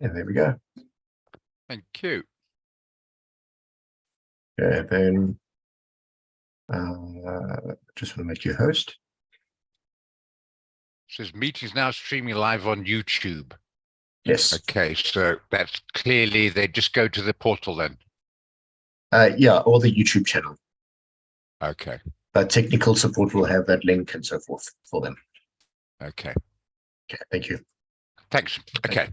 And there we go. Thank you. Okay, then just want to make you host. It says meetings now streaming live on YouTube. Yes. Okay, so that's clearly they just go to the portal then. Yeah, or the YouTube channel. Okay. But technical support will have that link and so forth for them. Okay. Okay, thank you. Thanks. Okay.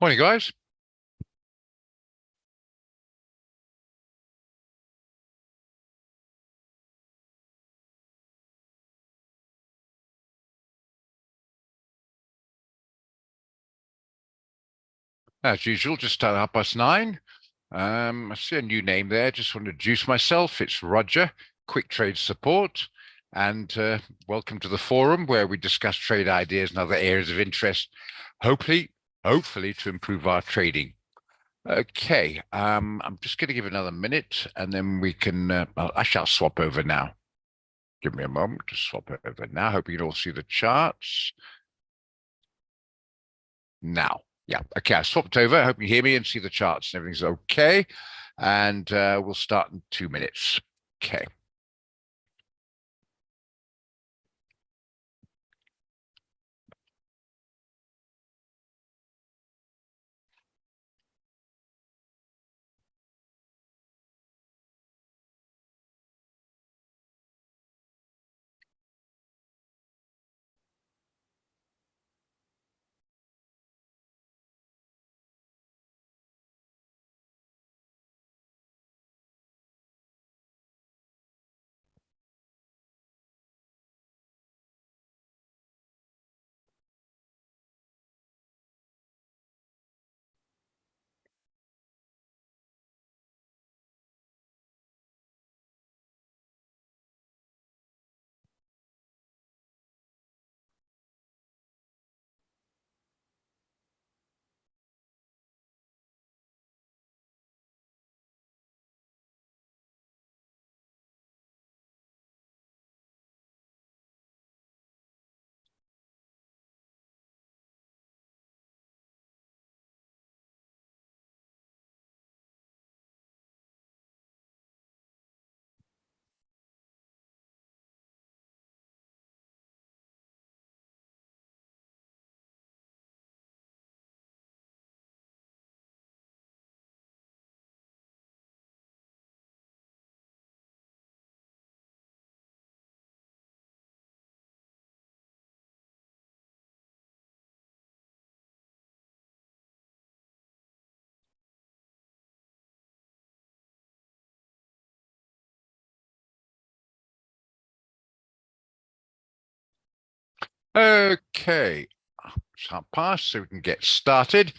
Morning, guys. As usual, just start at 9:30. I see a new name there. Just want to introduce myself. It's Roger, Quick Trade Support, and welcome to the forum where we discuss trade ideas and other areas of interest, hopefully to improve our trading. Okay, I'm just going to give another minute, and then we can. I shall swap over now. Give me a moment to swap over now. Hope you can all see the charts now. Yeah, okay, I swapped over. I hope you hear me and see the charts and everything's okay. And we'll start in 2 minutes. Okay. Okay, it's 5:30, so we can get started.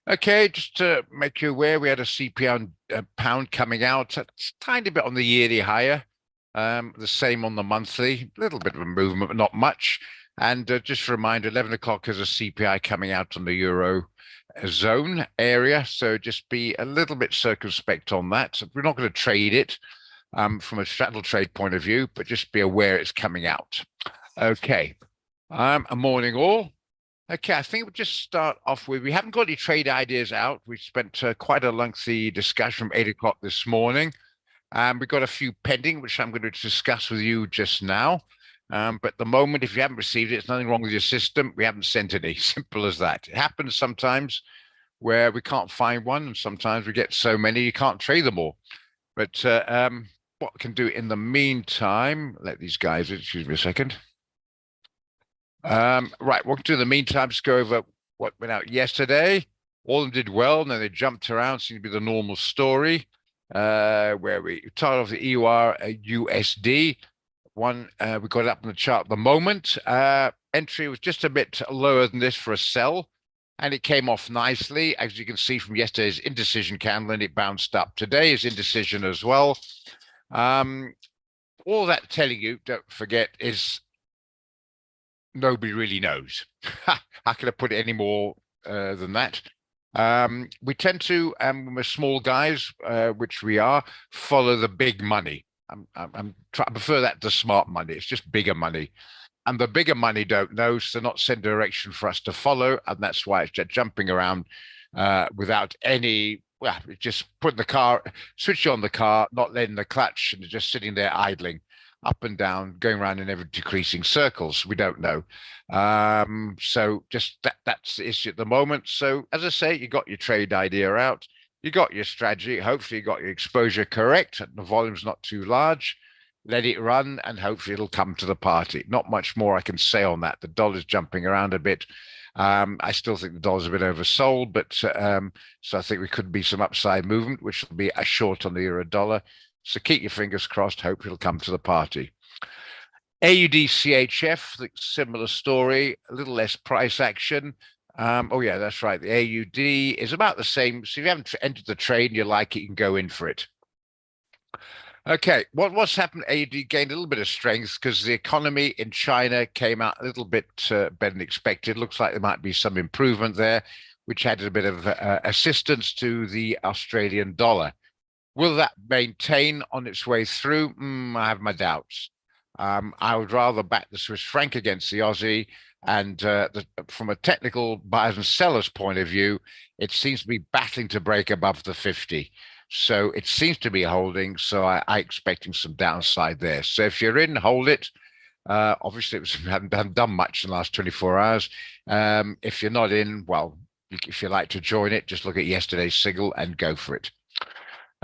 Okay, just to make you aware, we had a CPI on pound coming out. It's a tiny bit on the yearly higher. The same on the monthly. A little bit of a movement, but not much. And just a reminder, 11 o'clock is a CPI coming out on the Euro zone area. So just be a little bit circumspect on that. So we're not going to trade it from a straddle trade point of view, but just be aware it's coming out. Okay. A morning all. Okay, I think we'll just start off with, we haven't got any trade ideas out. We spent quite a lengthy discussion from 8 o'clock this morning. We've got a few pending, which I'm going to discuss with you just now. But at the moment, if you haven't received it, it's nothing wrong with your system. We haven't sent any. Simple as that. It happens sometimes where we can't find one, and sometimes we get so many you can't trade them all. But what we can do in the meantime, let these guys, excuse me a second. Right, what we can do in the meantime, just go over what went out yesterday. All of them did well, and then they jumped around, seemed to be the normal story. Where we started off the EUR USD. One, we got it up on the chart at the moment. Entry was just a bit lower than this for a sell, and it came off nicely. As you can see from yesterday's indecision candle, and it bounced up. Today is indecision as well. All that telling you, don't forget, is nobody really knows. How can I put it any more than that? We tend to, when we're small guys, which we are, follow the big money. I prefer that to smart money. It's just bigger money. And the bigger money don't know, so they're not send direction for us to follow. And that's why it's just jumping around without any, well, just putting the car, switch on the car, not letting the clutch, and just sitting there idling up and down, going around in ever decreasing circles. We don't know. So just that's the issue at the moment. So as I say, you got your trade idea out, you got your strategy, hopefully you got your exposure correct, the volume's not too large. Let it run and hopefully it'll come to the party. Not much more I can say on that. The dollar's jumping around a bit. I still think the dollar's a bit oversold, but so I think we could be some upside movement, which will be a short on the euro dollar. So keep your fingers crossed. Hope it'll come to the party. AUD CHF, similar story, a little less price action. Oh yeah, that's right. The AUD is about the same. So if you haven't entered the trade and you like it, you can go in for it. Okay, what's happened? AUD gained a little bit of strength because the economy in China came out a little bit better than expected. Looks like there might be some improvement there, which added a bit of assistance to the Australian dollar. Will that maintain on its way through? I have my doubts. I would rather back the Swiss franc against the Aussie. And from a technical buyers and sellers point of view, it seems to be battling to break above the 50. So it seems to be holding. So I expecting some downside there. So if you're in, hold it. Obviously, we haven't done much in the last 24 hours. If you're not in, well, if you like to join it, just look at yesterday's signal and go for it.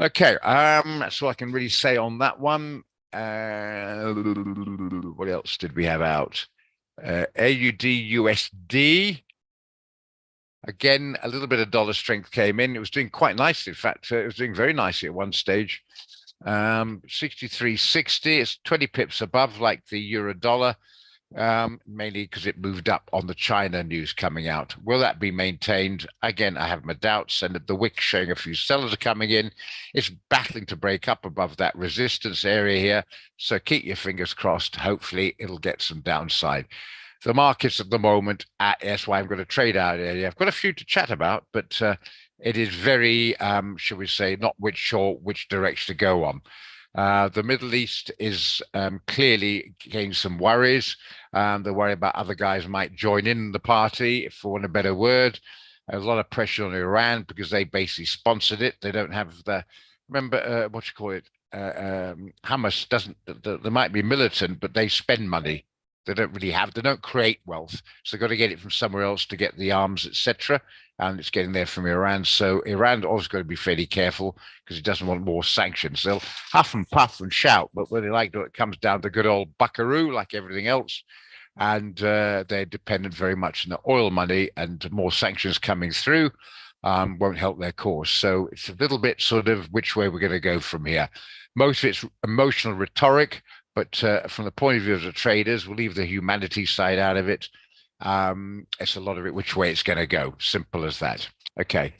Okay, that's all I can really say on that one. What else did we have out? AUD USD. Again, a little bit of dollar strength came in. It was doing quite nicely. In fact, it was doing very nicely at one stage. 63.60. It's 20 pips above, like the euro dollar, mainly because it moved up on the China news coming out. Will that be maintained? Again, I have my doubts. And the wick showing a few sellers are coming in. It's battling to break up above that resistance area here. So keep your fingers crossed. Hopefully, it'll get some downside. The markets at the moment, that's why I'm going to trade out area. I've got a few to chat about, but it is very, shall we say, not sure which direction to go on. The Middle East is clearly getting some worries. They're worried about other guys might join in the party, for want of a better word. A lot of pressure on Iran because they basically sponsored it. They don't have the, remember, what you call it? Hamas doesn't, they might be militant, but they spend money. They don't really have, they don't create wealth. So they've got to get it from somewhere else to get the arms, etc. And it's getting there from Iran. So Iran always got to be fairly careful because it doesn't want more sanctions. They'll huff and puff and shout, but when they like it comes down to good old buckaroo, like everything else. And they're dependent very much on the oil money, and more sanctions coming through won't help their cause. So it's a little bit sort of which way we're going to go from here. Most of it's emotional rhetoric. But from the point of view of the traders, we'll leave the humanity side out of it. It's a lot of it, which way it's going to go. Simple as that. Okay.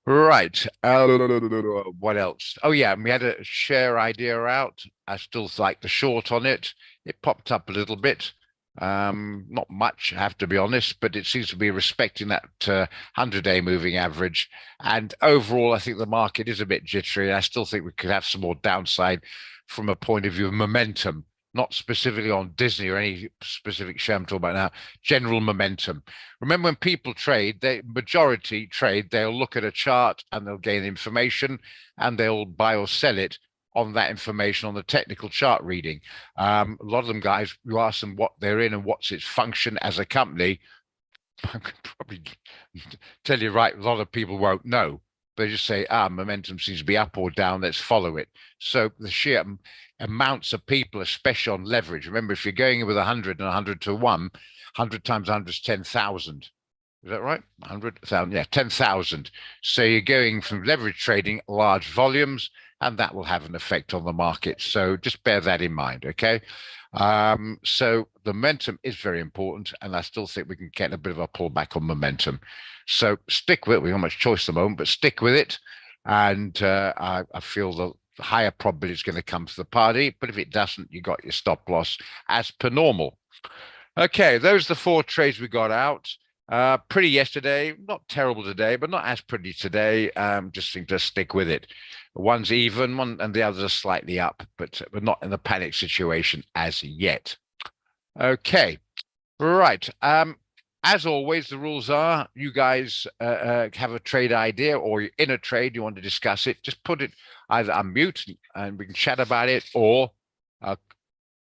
Right. What else? Oh, yeah. We had a share idea out. I still like the short on it. It popped up a little bit. Not much, I have to be honest, but it seems to be respecting that 100-day moving average. And overall, I think the market is a bit jittery. I still think we could have some more downside from a point of view of momentum, not specifically on Disney or any specific share I'm talking about now, general momentum. Remember, when people trade, majority trade, they'll look at a chart and they'll gain information and they'll buy or sell it on that information on the technical chart reading. A lot of them guys, you ask them what they're in and what's its function as a company, I could probably tell you right, a lot of people won't know. They just say, momentum seems to be up or down, let's follow it. So the sheer amounts of people, especially on leverage. Remember, if you're going in with 100 and 100 to 1, 100 times 100 is 10,000. Is that right? 100,000, yeah, 10,000. So you're going from leverage trading, large volumes, and that will have an effect on the market. So just bear that in mind, okay? So the momentum is very important, and I still think we can get a bit of a pullback on momentum. So stick with it. We don't have much choice at the moment, but stick with it. And I feel the higher probability it's going to come to the party. But if it doesn't, you got your stop loss as per normal. Okay, those are the 4 trades we got out. Pretty yesterday, not terrible today, but not as pretty today. Just think to stick with it. One's even, one and the others are slightly up, but we're not in the panic situation as yet. Okay, right. As always, the rules are you guys have a trade idea or you're in a trade, you want to discuss it, just put it either on mute and we can chat about it, or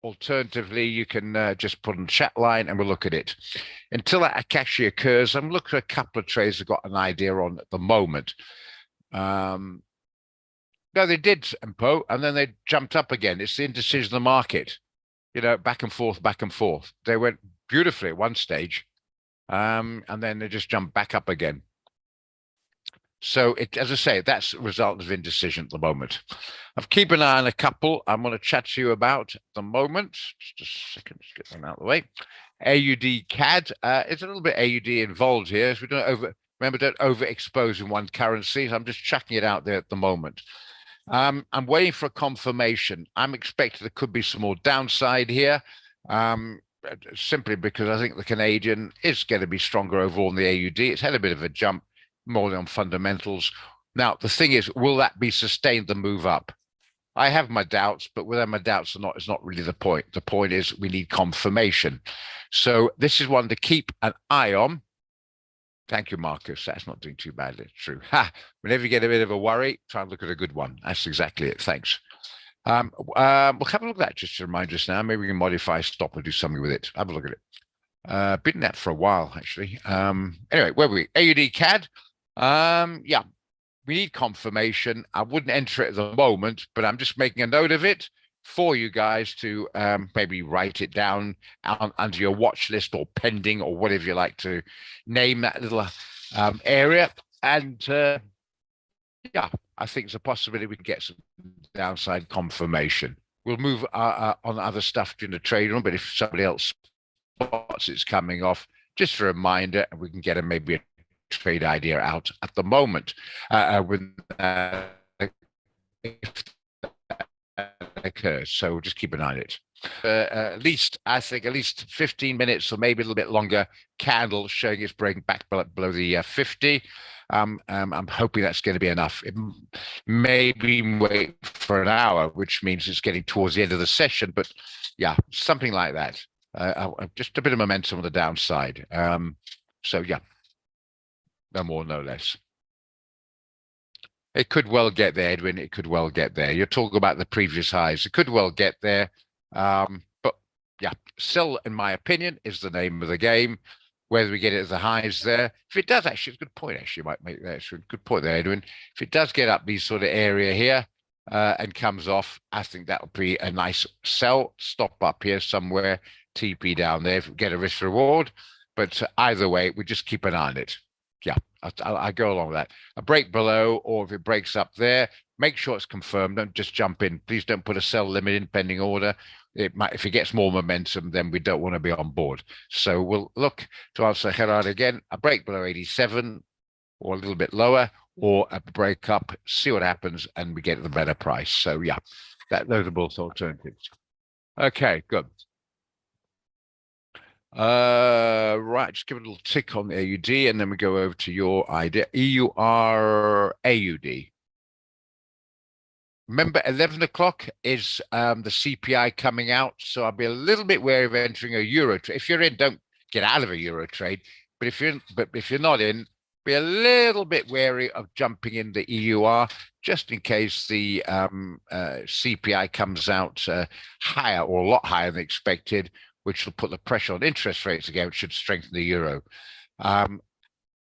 alternatively, you can just put on the chat line and we'll look at it. Until that actually occurs, I'm looking at a couple of trades I've got an idea on at the moment. No, they did, Empo, and then they jumped up again. It's the indecision of the market, you know, back and forth, back and forth. They went beautifully at one stage, and then they just jumped back up again. So, as I say, that's a result of indecision at the moment. I've keep an eye on a couple I'm going to chat to you about at the moment. Just a second, let's get them out of the way. AUD CAD. It's a little bit AUD involved here, so we don't overexpose in one currency. So I'm just chucking it out there at the moment. I'm waiting for a confirmation. I'm expecting there could be some more downside here, simply because I think the Canadian is going to be stronger overall than the AUD. It's had a bit of a jump, more on fundamentals. Now, the thing is, will that be sustained, the move up? I have my doubts, but whether my doubts or not is not really the point. The point is we need confirmation. So this is one to keep an eye on. Thank you, Marcus. That's not doing too badly. It's true. Whenever you get a bit of a worry, try and look at a good one. That's exactly it. Thanks. We'll have a look at that just to remind us now. Maybe we can modify stop and do something with it. Have a look at it. Been that for a while, actually. Anyway, where were we? AUD CAD. Yeah, we need confirmation. I wouldn't enter it at the moment, but I'm just making a note of it for you guys to maybe write it down under your watch list or pending or whatever you like to name that little area. And yeah, I think it's a possibility we can get some downside confirmation. We'll move on other stuff during the trade room, but if somebody else spots it's coming off, just a reminder, and we can get maybe a trade idea out at the moment if that occurs. So we'll just keep an eye on it. At least 15 minutes or maybe a little bit longer candle showing it's breaking back below the 50. I'm hoping that's going to be enough. It maybe wait for an hour, which means it's getting towards the end of the session, but yeah, something like that. Just a bit of momentum on the downside. So yeah, no more, no less. It could well get there, Edwin. It could well get there. You're talking about the previous highs. It could well get there. But yeah, sell, in my opinion, is the name of the game. Whether we get it at the highs there. If it does, actually, it's a good point, actually, you might make that. It's a good point there, Edwin. If it does get up these sort of area here and comes off, I think that'll be a nice sell. Stop up here somewhere, TP down there if we get a risk reward. But either way, we just keep an eye on it. Yeah, I go along with that. A break below, or if it breaks up there, make sure it's confirmed. Don't just jump in. Please don't put a sell limit in pending order. It might, if it gets more momentum, then we don't want to be on board. So we'll look to answer Gerard again. A break below 87, or a little bit lower, or a break up. See what happens, and we get the better price. So yeah, those are both alternatives. Okay, good. Right, just give it a little tick on the AUD, and then we go over to your idea. EUR AUD. Remember, 11 o'clock is the CPI coming out, so I'll be a little bit wary of entering a euro trade. If you're in, don't get out of a euro trade. But if you're not in, be a little bit wary of jumping in the EUR, just in case the CPI comes out higher or a lot higher than expected, which will put the pressure on interest rates again, which should strengthen the euro.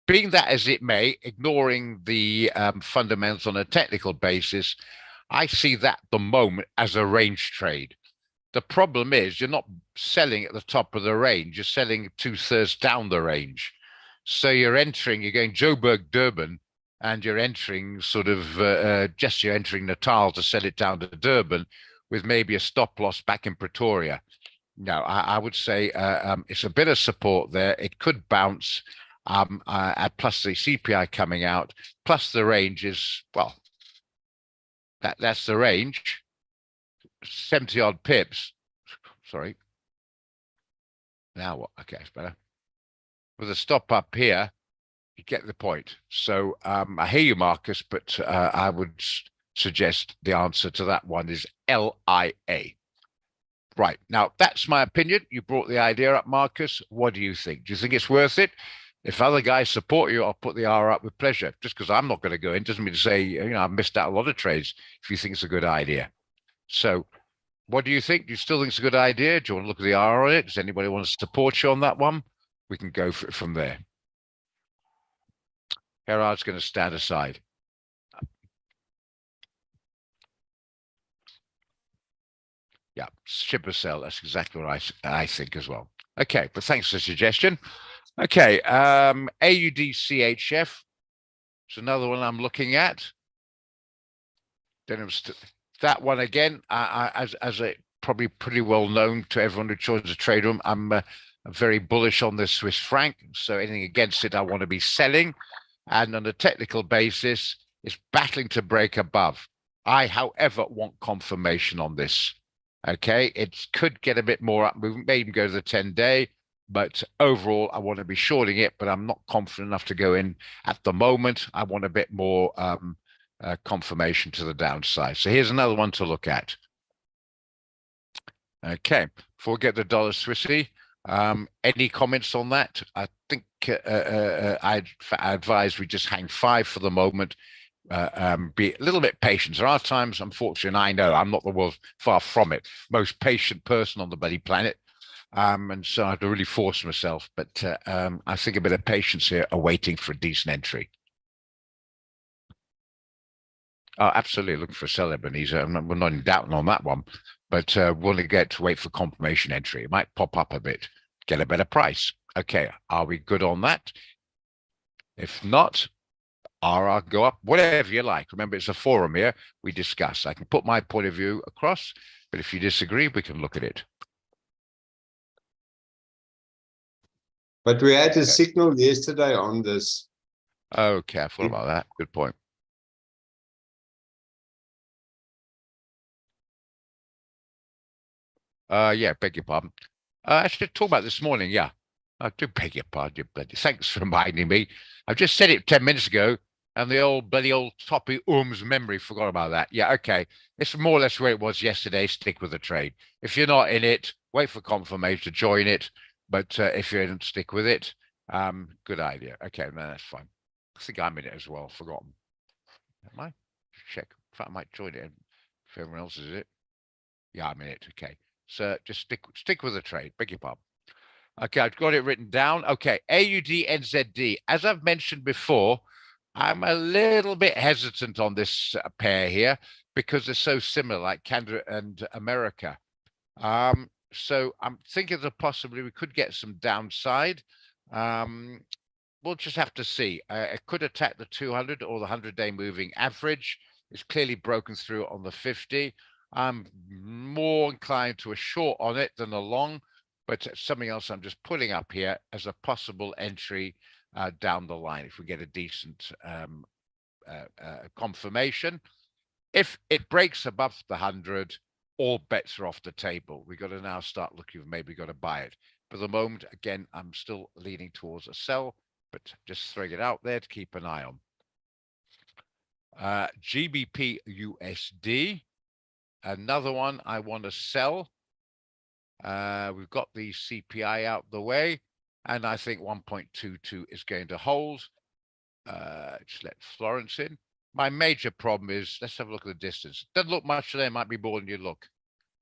Being that as it may, ignoring the fundamentals on a technical basis, I see that at the moment as a range trade. The problem is you're not selling at the top of the range, you're selling 2/3 down the range. So you're going Joburg, Durban, and you're entering sort of you're entering Natal to sell it down to Durban with maybe a stop loss back in Pretoria. No, I would say it's a bit of support there. It could bounce, plus the CPI coming out, plus the range is, well, That's the range. 70 odd pips. Sorry. Now what? Okay, it's better. With a stop up here, you get the point. So I hear you, Marcus, but I would suggest the answer to that one is LIA. Right. Now, that's my opinion. You brought the idea up, Marcus. What do you think? Do you think it's worth it? If other guys support you, I'll put the R up with pleasure. Just because I'm not going to go in doesn't mean to say, you know, I've missed out a lot of trades if you think it's a good idea. So what do you think? Do you still think it's a good idea? Do you want to look at the R on it? Does anybody want to support you on that one? We can go for it from there. Gerard's going to stand aside. Yeah, ship or sell. That's exactly what I think as well. Okay, but thanks for the suggestion. Okay, AUDCHF. It's another one I'm looking at. Then that one again, as a probably pretty well known to everyone who joins the trade room, I'm very bullish on the Swiss franc. So anything against it, I want to be selling. And on a technical basis, it's battling to break above. I, however, want confirmation on this. Okay, it could get a bit more up. We may even go to the 10-day, but overall, I want to be shorting it, but I'm not confident enough to go in at the moment. I want a bit more confirmation to the downside. So here's another one to look at. Okay, before we get the dollar Swissy, any comments on that? I think I'd advise we just hang 5 for the moment. Be a little bit patient. There are times, unfortunately, I know I'm not the world, far from it, most patient person on the bloody planet. And so I have to really force myself. But I think a bit of patience here, awaiting for a decent entry. Oh, absolutely. Looking for a sell, Ebenezer. We're not in doubt on that one, but we'll wait for confirmation entry. It might pop up a bit, get a better price. Okay, are we good on that? If not, RR go up, whatever you like. Remember, it's a forum here. We discuss. I can put my point of view across, but if you disagree, we can look at it. But we had a signal yesterday on this. Oh, careful about that. Good point. Yeah, beg your pardon. I should talk about this morning. Yeah, I do beg your pardon. Thanks for reminding me. I've just said it 10 minutes ago, and the old Toppy memory forgot about that. Yeah, okay. It's more or less where it was yesterday. Stick with the trade. If you're not in it, wait for confirmation to join it. But if you're in, stick with it. Good idea. Okay, no, that's fine. I think I'm in it as well. Forgotten. Am I? Check. In fact, I might join it if everyone else is it. Yeah, I'm in it. Okay. So just stick with the trade. Beg your pardon. Okay, I've got it written down. Okay, AUD-NZD. As I've mentioned before, I'm a little bit hesitant on this pair here because they're so similar, like Canada and America. So I'm thinking that possibly we could get some downside. We'll just have to see. It could attack the 200 or the 100-day moving average. It's clearly broken through on the 50. I'm more inclined to a short on it than a long, but something else I'm just putting up here as a possible entry down the line if we get a decent confirmation. If it breaks above the 100, all bets are off the table. We've got to now start looking for maybe got to buy it. For the moment, again, I'm still leaning towards a sell, but just throwing it out there to keep an eye on. GBP USD. Another one I want to sell. We've got the CPI out the way, and I think 1.22 is going to hold. Just let Florence in. My major problem is, let's have a look at the distance. Doesn't look much today. It might be more than you look,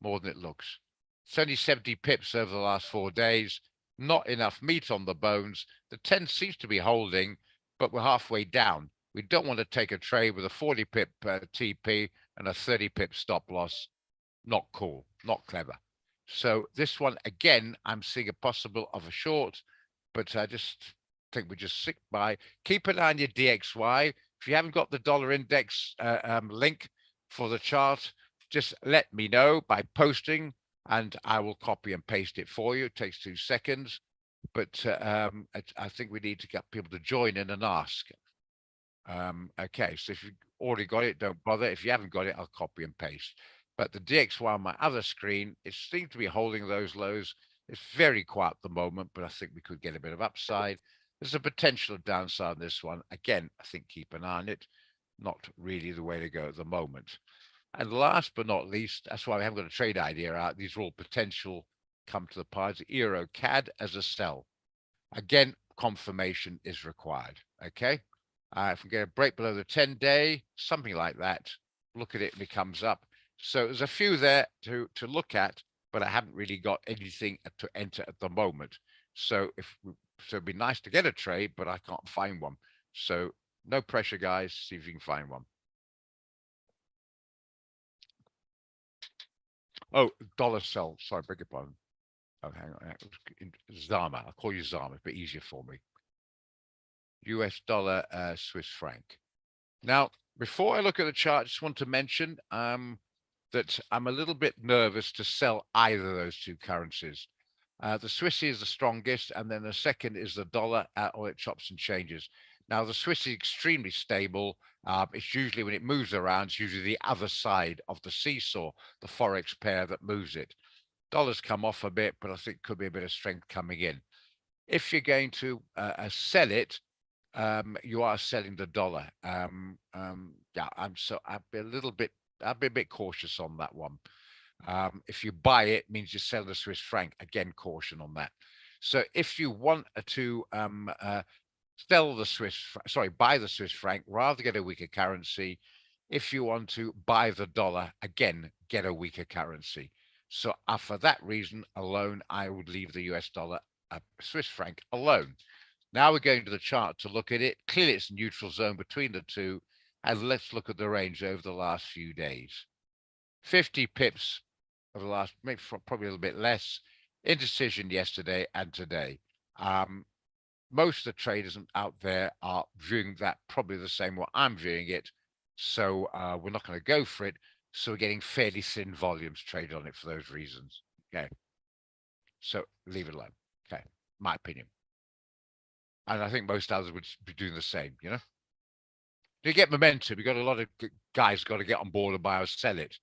more than it looks. It's only 70 pips over the last 4 days. Not enough meat on the bones. The 10 seems to be holding, but we're halfway down. We don't want to take a trade with a 40 pip TP and a 30 pip stop loss. Not cool, not clever. So this one, again, I'm seeing a possible of a short, but I just think we just stick by. Keep an eye on your DXY. If you haven't got the dollar index link for the chart, just let me know by posting and I will copy and paste it for you. It takes 2 seconds, but I think we need to get people to join in and ask. Okay, so if you've already got it, don't bother. If you haven't got it, I'll copy and paste. But the DXY on my other screen, it seems to be holding those lows. It's very quiet at the moment, but I think we could get a bit of upside. There's a potential downside on this one. Again, I think keep an eye on it. Not really the way to go at the moment. And last but not least, that's why we haven't got a trade idea out. These are all potential come to the party. Euro CAD as a sell. Again, confirmation is required. Okay. If we get a break below the 10-day, something like that, look at it and it comes up. So there's a few there to look at, but I haven't really got anything to enter at the moment. So it'd be nice to get a trade, but I can't find one. So no pressure, guys. See if you can find one. Oh, dollar sell. Sorry, beg your pardon. Oh, hang on. Zama. I'll call you Zama. It's a bit easier for me. US dollar, Swiss franc. Now, before I look at the chart, I just want to mention that I'm a little bit nervous to sell either of those two currencies. The Swiss is the strongest, and then the second is the dollar, or it chops and changes. Now, the Swiss is extremely stable. It's usually when it moves around, it's usually the other side of the seesaw, the Forex pair that moves it. Dollars come off a bit, but I think could be a bit of strength coming in. If you're going to sell it, you are selling the dollar. Yeah, I'd be a bit cautious on that one. If you buy it, means you sell the Swiss franc. Again, caution on that. So if you want to sell the buy the Swiss franc, rather get a weaker currency. If you want to buy the dollar, again, get a weaker currency. So for that reason alone, I would leave the US dollar, Swiss franc alone. Now we're going to the chart to look at it. Clearly, it's a neutral zone between the two. And let's look at the range over the last few days. 50 pips over the last, maybe probably a little bit less, indecision yesterday and today. Most of the traders out there are viewing that probably the same way I'm viewing it. So we're not going to go for it. So we're getting fairly thin volumes traded on it for those reasons. Okay. So leave it alone. Okay. My opinion. And I think most others would be doing the same, you know. To get momentum, we've got a lot of guys got to get on board and buy or sell it.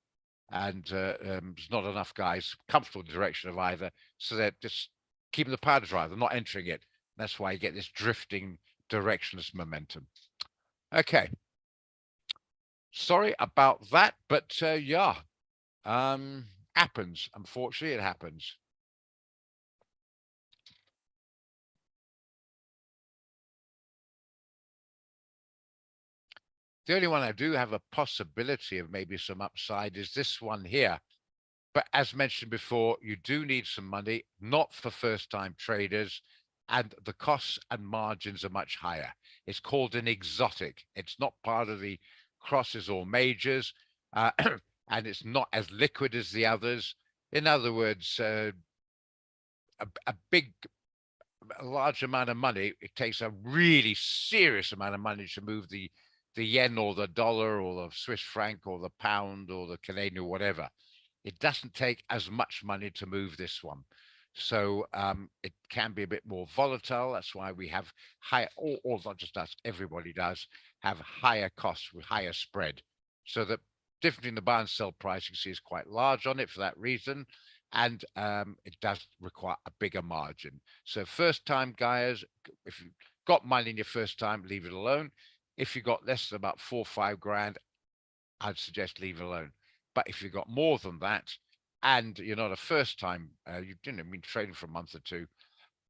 And there's not enough guys comfortable in the direction of either. So they're just keeping the powder dry. They're not entering it. That's why you get this drifting directionless momentum. Okay. Sorry about that, but yeah, happens. Unfortunately, it happens. The only one I do have a possibility of maybe some upside is this one here. But as mentioned before, you do need some money, not for first-time traders, and the costs and margins are much higher. It's called an exotic. It's not part of the crosses or majors, and it's not as liquid as the others. In other words, a large amount of money, it takes a really serious amount of money to move the yen or the dollar or the Swiss franc or the pound or the Canadian or whatever. It doesn't take as much money to move this one. So it can be a bit more volatile. That's why we have higher, or not just us, everybody does have higher costs with higher spread. So the difference in the buy and sell price you see is quite large on it for that reason. And it does require a bigger margin. So first time guys, if you've got money in your first time, leave it alone. If you got less than about 4 or 5 grand, I'd suggest leave it alone. But if you've got more than that, and you're not a first time, you've been trading for a month or two,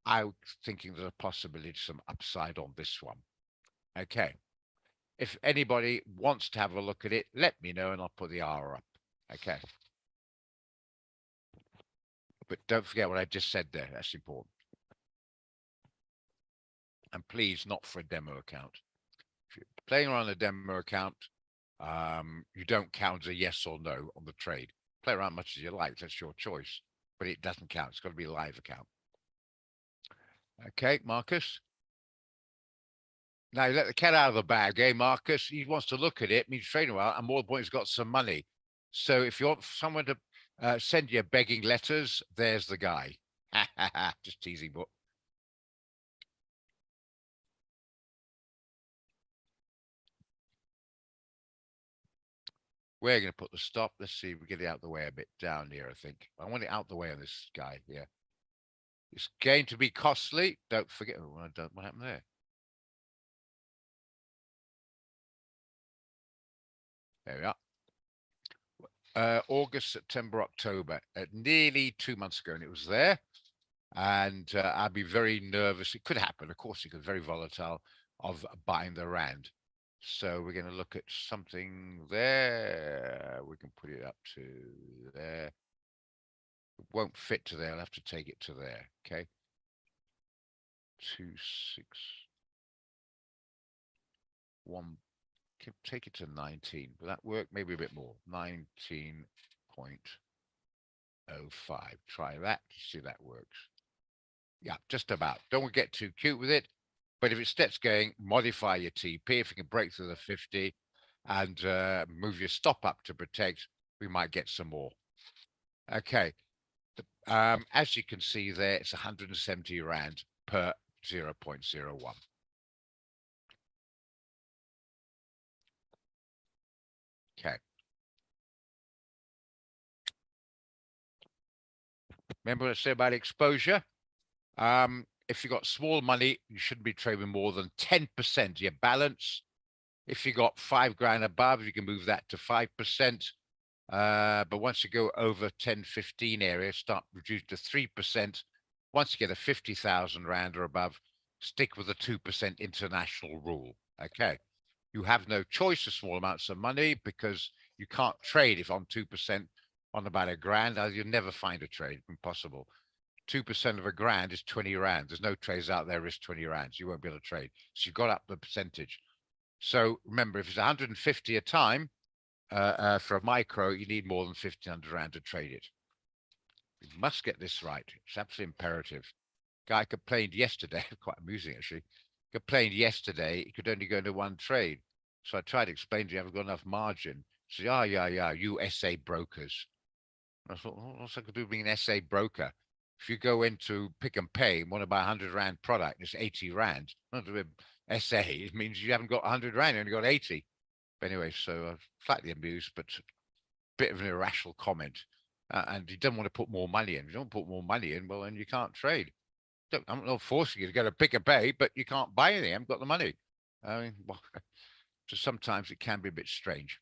I'm thinking there's a possibility of some upside on this one. Okay. If anybody wants to have a look at it, let me know and I'll put the R up. Okay. But don't forget what I just said there. That's important. And please, not for a demo account. If you're playing around a demo account, you don't count as a yes or no on the trade. Play around much as you like. That's your choice. But it doesn't count. It's got to be a live account. Okay, Marcus. Now you let the cat out of the bag, eh, Marcus? He wants to look at it, means trading well, and more important, he's got some money. So if you want someone to send you begging letters, there's the guy. Just teasing, but We're going to put the stop. Let's see if we get it out the way a bit down here, I think. I want it out the way on this guy here. It's going to be costly. Don't forget. Oh, what happened there? There we are. August, September, October, nearly 2 months ago, and it was there. And I'd be very nervous. It could happen, of course, it could be very volatile of buying the rand. So we're going to look at something there. We can put it up to there. It won't fit to there. I'll have to take it to there. Okay. 261. Can take it to 19. Will that work? Maybe a bit more. 19.05. Try that to see if that works. Yeah, just about. Don't get too cute with it. But if it starts going, modify your TP. If you can break through the 50 and move your stop up to protect, we might get some more. Okay. As you can see there, it's 170 rand per 0.01. Okay. Remember what I said about exposure? If you got small money, you shouldn't be trading more than 10% of your balance. If you got 5 grand above, you can move that to 5%. But once you go over 10, 15 area, start reduce to 3%. Once you get a 50,000 rand or above, stick with the 2% international rule. Okay. You have no choice of small amounts of money because you can't trade if on 2% on about a grand. You'll never find a trade. Impossible. 2% of a grand is 20 rand. There's no trades out there risk 20 rands. You won't be able to trade. So you've got up the percentage. So remember, if it's 150 a time for a micro, you need more than 1,500 rand to trade it. You must get this right. It's absolutely imperative. Guy complained yesterday, quite amusing actually, complained yesterday he could only go into one trade. So I tried to explain to you, I haven't got enough margin. He said, yeah, you SA brokers. And I thought, well, what's I could do being an SA broker? If you go into Pick and Pay and want to buy 100 rand product, it's 80 rand. Not to be SA, it means you haven't got 100 rand, you only got 80. But anyway, so I'm slightly amused, but a bit of an irrational comment. And he doesn't want to put more money in. If you don't put more money in, well, then you can't trade. I'm not forcing you to go to Pick and Pay, but you can't buy anything. I haven't got the money. I mean, well, so sometimes it can be a bit strange.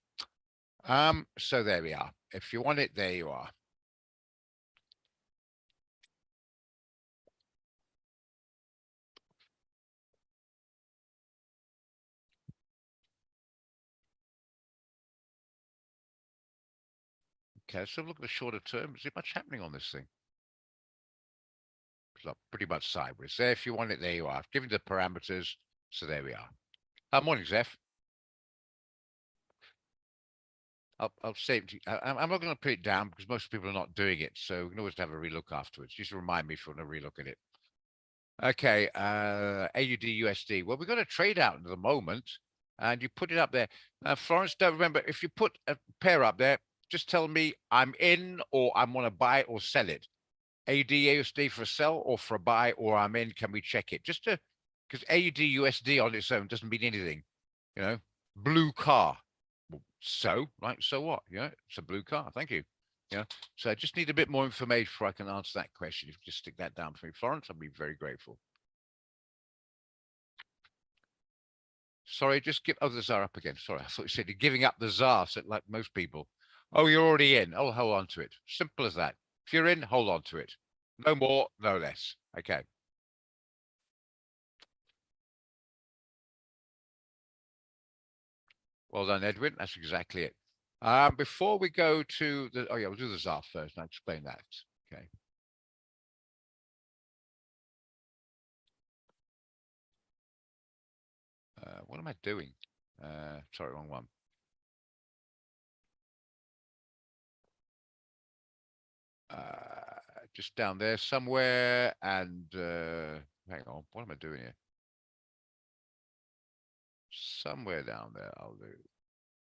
So there we are. If you want it, there you are. Okay, so look at the shorter term. Is there much happening on this thing? It's pretty much sideways. There, if you want it, there you are. Give me the parameters. So there we are. Morning, Zeph. I'll save it. I'm not going to put it down because most people are not doing it. So we can always have a relook afterwards. Just remind me if you want to relook at it. Okay, AUD USD. Well, we've got a trade out at the moment, and you put it up there. Florence, don't remember, if you put a pair up there, just tell me I'm in or I want to buy or sell it. AUD USD for a sell or for a buy, or I'm in. Can we check it? Just to, because AUD USD on its own doesn't mean anything. You know, blue car. So, right, so what? Yeah, it's a blue car. Thank you. Yeah. So I just need a bit more information before I can answer that question. If you just stick that down for me, Florence, I'll be very grateful. Sorry, just give. Oh, the ZAR up again. Sorry, I thought you said you're giving up the ZAR, so like most people. Oh, you're already in. Oh, hold on to it. Simple as that. If you're in, hold on to it. No more, no less. Okay. Well done, Edwin. That's exactly it. Before we go to the, oh yeah, we'll do the ZAR first and I'll explain that. Okay. What am I doing? Sorry, wrong one. Just down there somewhere and hang on, what am I doing here? Somewhere down there, I'll do.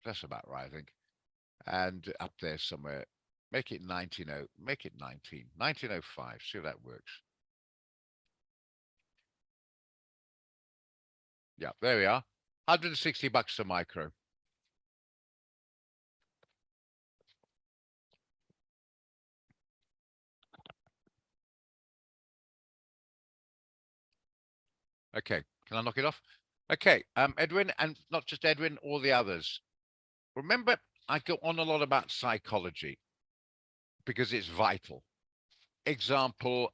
That's about right, I think. And up there somewhere, make it 1905. See if that works. Yeah, there we are. $160 a micro. Okay, can I knock it off? Okay, Edwin, and not just Edwin, all the others. Remember, I go on a lot about psychology because it's vital. Example,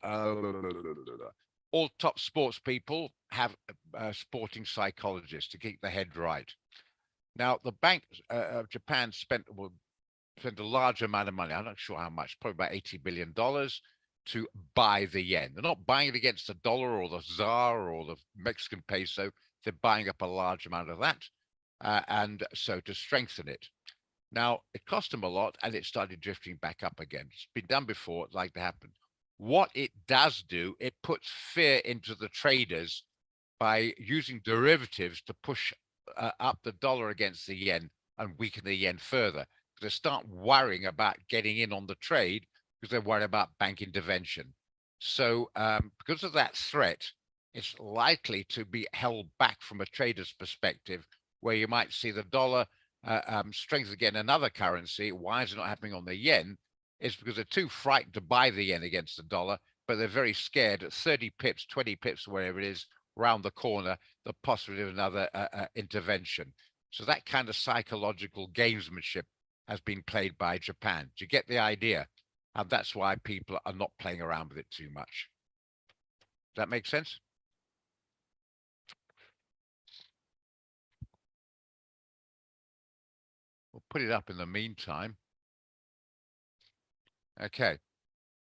all top sports people have sporting psychologists to keep the head right. Now, the Bank of Japan spent a large amount of money. I'm not sure how much, probably about $80 billion to buy the yen. They're not buying it against the dollar or the ZAR or the Mexican peso. They're buying up a large amount of that. And so to strengthen it. Now, it cost them a lot and it started drifting back up again. It's been done before. It's like to happen. What it does do, it puts fear into the traders by using derivatives to push up the dollar against the yen and weaken the yen further. They start worrying about getting in on the trade because they're worried about bank intervention. So because of that threat, it's likely to be held back from a trader's perspective, where you might see the dollar strengthen again another currency. Why is it not happening on the yen? It's because they're too frightened to buy the yen against the dollar, but they're very scared at 30 pips, 20 pips, wherever it is, round the corner, the possibility of another intervention. So that kind of psychological gamesmanship has been played by Japan. Do you get the idea? And that's why people are not playing around with it too much. Does that make sense? We'll put it up in the meantime. Okay.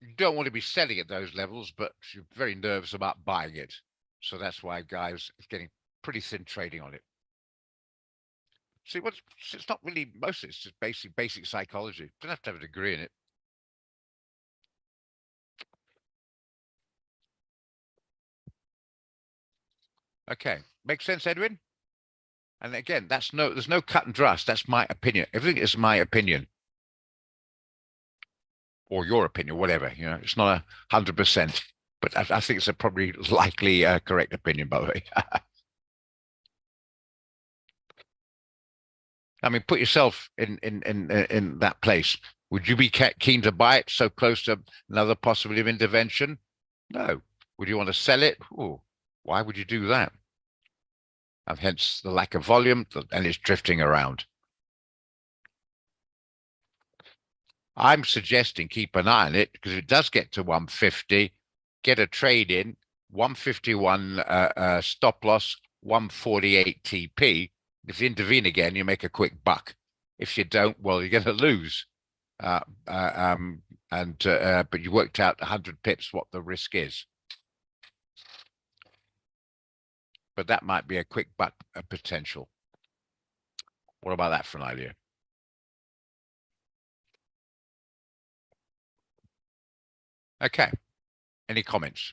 You don't want to be selling at those levels, but you're very nervous about buying it. So that's why guys are getting pretty thin trading on it. See, it's not really, mostly it's just basic psychology. Don't have to have a degree in it. Okay, makes sense, Edwin? And again, there's no cut and thrust. That's my opinion. Everything is my opinion. Or your opinion, whatever, it's not 100%, but I think it's a probably likely correct opinion, by the way. I mean, put yourself in that place. Would you be keen to buy it so close to another possibility of intervention? No. Would you want to sell it? Ooh, why would you do that? And hence the lack of volume, and it's drifting around. I'm suggesting keep an eye on it, because if it does get to 150, get a trade in, 151 stop loss, 148 TP. If you intervene again, you make a quick buck. If you don't, well, you're going to lose. But you worked out 100 pips what the risk is. But that might be a quick buck potential. What about that for an idea? Okay. Any comments?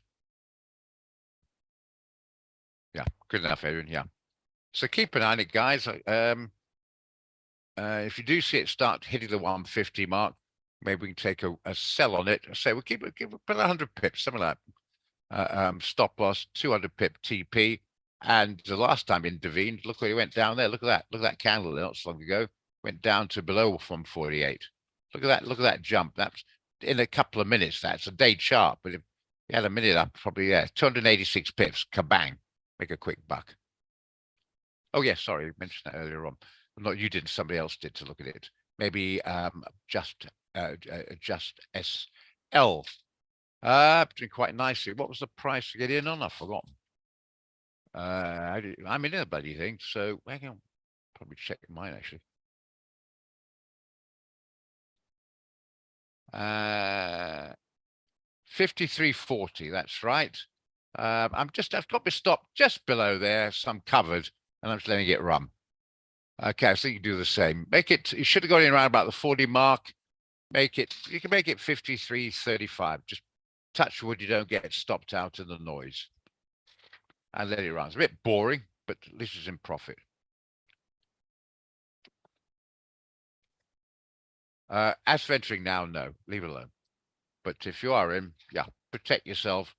Yeah, good enough, Adrian. Yeah. So keep an eye on it, guys. If you do see it start hitting the 150 mark, maybe we can take a sell on it. Say we'll put 100 pips, something like that. Stop loss, 200 pip TP. And the last time intervened, look where he went down there. Look at that. Look at that candle there not so long ago. Went down to below 148. Look at that. Look at that jump. That's in a couple of minutes. That's a day chart. But if you had a minute up, probably, 286 pips. Kabang. Make a quick buck. Oh, yes. Sorry. I mentioned that earlier on. Not you did. Somebody else did to look at it. Maybe just SL. Doing quite nicely. What was the price to get in on? I've forgotten. I'm in a bloody thing, so I can probably check mine actually. 53.40, that's right. I've got my stop just below there, so I'm covered, and I'm just letting it run. Okay, so you can do the same. You should have got in around about the 40 mark. You can make it 53.35. Just touch wood, you don't get stopped out in the noise. And let it run. It's a bit boring, but at least it's in profit. As venturing now, no, leave it alone. But if you are in, yeah, protect yourself,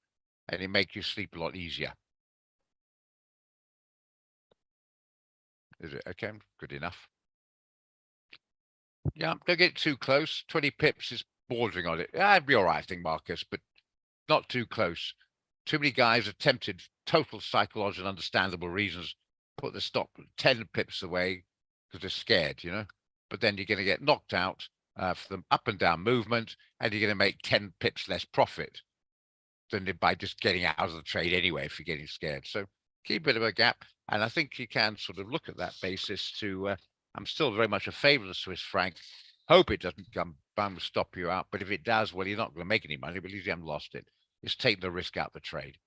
and it make you sleep a lot easier. Is it okay? Good enough. Yeah, don't get too close. 20 pips is bordering on it. I'd be all right, I think, Marcus, but not too close. Too many guys are tempted total psychological, understandable reasons, put the stop 10 pips away because they're scared, but then you're going to get knocked out for the up and down movement, and you're going to make 10 pips less profit than by just getting out of the trade anyway if you're getting scared. So keep a bit of a gap. And I think you can sort of look at that basis to, I'm still very much a favor of the Swiss franc. Hope it doesn't come bam stop you out. But if it does, well, you're not going to make any money, but at least you haven't lost it. It's taking the risk out of the trade.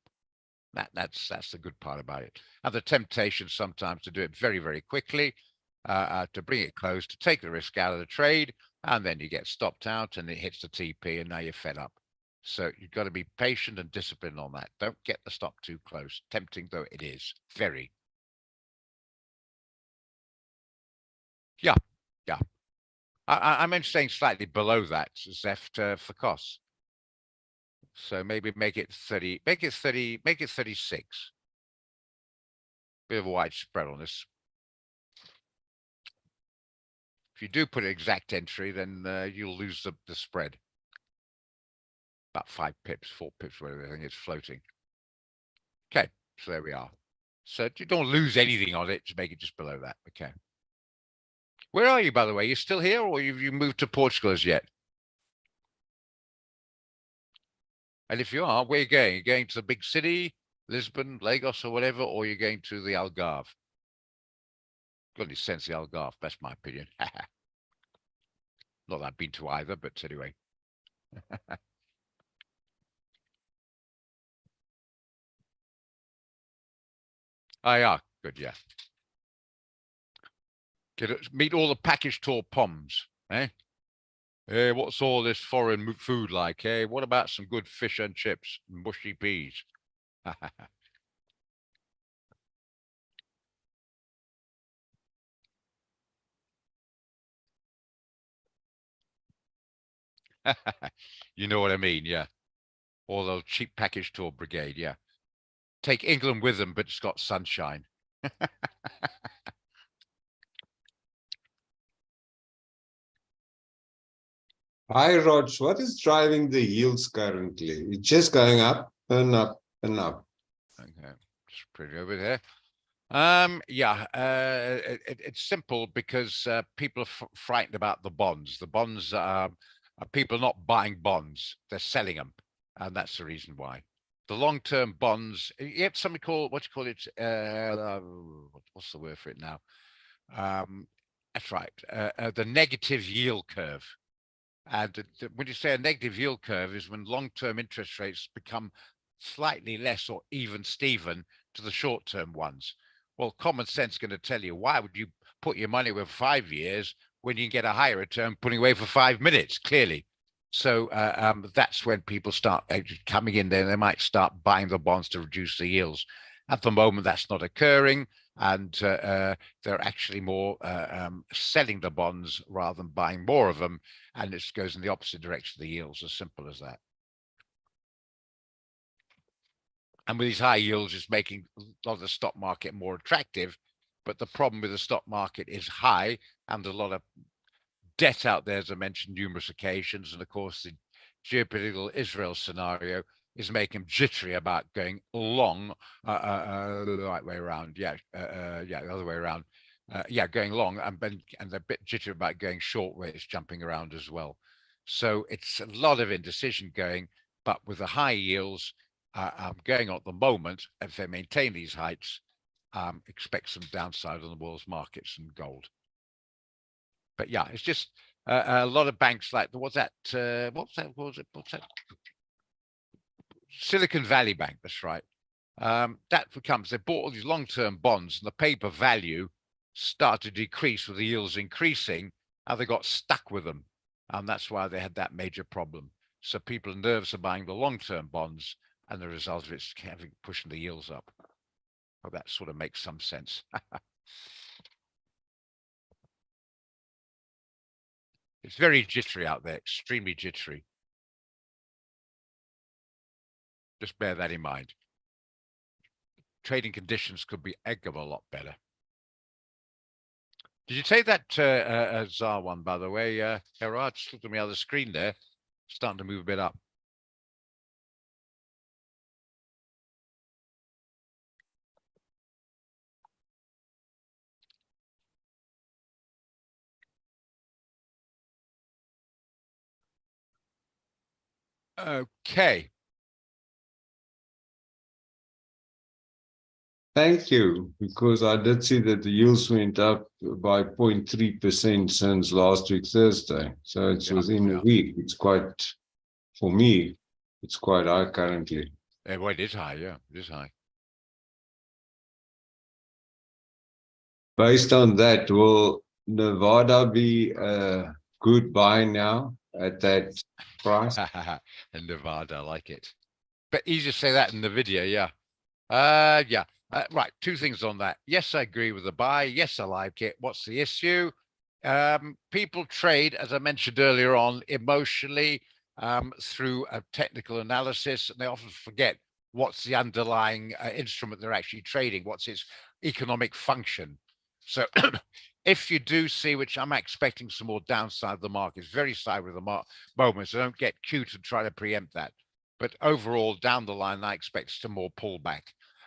That's the good part about it. And the temptation sometimes to do it very, very quickly, to bring it close, to take the risk out of the trade, and then you get stopped out and it hits the TP and now you're fed up. So you've got to be patient and disciplined on that. Don't get the stop too close, tempting though it is. Very. Yeah. I'm staying slightly below that, Zeft, for costs. So maybe make it 30, make it 36. Bit of a wide spread on this. If you do put an exact entry, then you'll lose the spread. About 5 pips, 4 pips, whatever. I think it's floating. Okay, so there we are. So you don't lose anything on it to make it just below that. Okay. Where are you, by the way? You still here, or you moved to Portugal as yet? And if you are, where are you going? You're going to the big city, Lisbon, Lagos, or whatever, or you're going to the Algarve? Got any sense, the Algarve? That's my opinion. Not that I've been to either, but anyway. Oh, yeah, good, yeah. Meet all the package tour poms, eh? Hey, what's all this foreign food like, eh? What about some good fish and chips and mushy peas? You know what I mean, yeah. All those cheap package tour brigade, yeah. Take England with them, but it's got sunshine. Hi, Rog. What is driving the yields currently? It's just going up and up and up. Okay, just pretty over there. Yeah, it's simple because people are frightened about the bonds. The bonds people are not buying bonds; they're selling them, and that's the reason why. The long-term bonds, yet somebody call what you call it? What's the word for it now? That's right. The negative yield curve. And when you say a negative yield curve is when long-term interest rates become slightly less or even Steven to the short-term ones. Well, common sense is going to tell you, why would you put your money with 5 years when you can get a higher return putting away for 5 minutes, clearly. So that's when people start coming in there. They might start buying the bonds to reduce the yields. At the moment, that's not occurring. And they're actually more selling the bonds rather than buying more of them. And it goes in the opposite direction of the yields, as simple as that. And with these high yields, it's making a lot of the stock market more attractive. But the problem with the stock market is high, and there's a lot of debt out there, as I mentioned numerous occasions. And of course, the geopolitical Israel scenario is making them jittery about going long the right way around. Yeah, the other way around. Going long, and they're a bit jittery about going short, where it's jumping around as well. So it's a lot of indecision going, but with the high yields going on at the moment, if they maintain these heights, expect some downside on the world's markets and gold. But yeah, it's just a lot of banks like what's that? What's that? Silicon Valley Bank. That's right. That becomes, they bought all these long-term bonds, and the paper value started to decrease with the yields increasing, and they got stuck with them, and that's why they had that major problem. So people are nervous of buying the long-term bonds, and the result of it's pushing the yields up. Oh, that sort of makes some sense. It's very jittery out there, extremely jittery. Just bear that in mind. Trading conditions could be a heck of a lot better. Did you take that ZAR one, by the way, Gerard? Just looked at me on the screen there, starting to move a bit up. Okay. Thank you, because I did see that the yields went up by 0.3% since last week, Thursday. So it's Yeah, within yeah. a week. It's quite, for me, it's quite high currently. Well, it is high. Yeah, it is high. Based on that, will Nevada be a good buy now at that price? And Nevada, I like it. But easy to say that in the video. Yeah. Yeah. Right. Two things on that. Yes, I agree with the buy. Yes, I like it. What's the issue? People trade, as I mentioned earlier on, emotionally through a technical analysis, and they often forget what's the underlying instrument they're actually trading, what's its economic function. So if you do see, which I'm expecting some more downside of the market, it's very side with the moment, so don't get cute and try to preempt that. But overall, down the line, I expect some more pullback.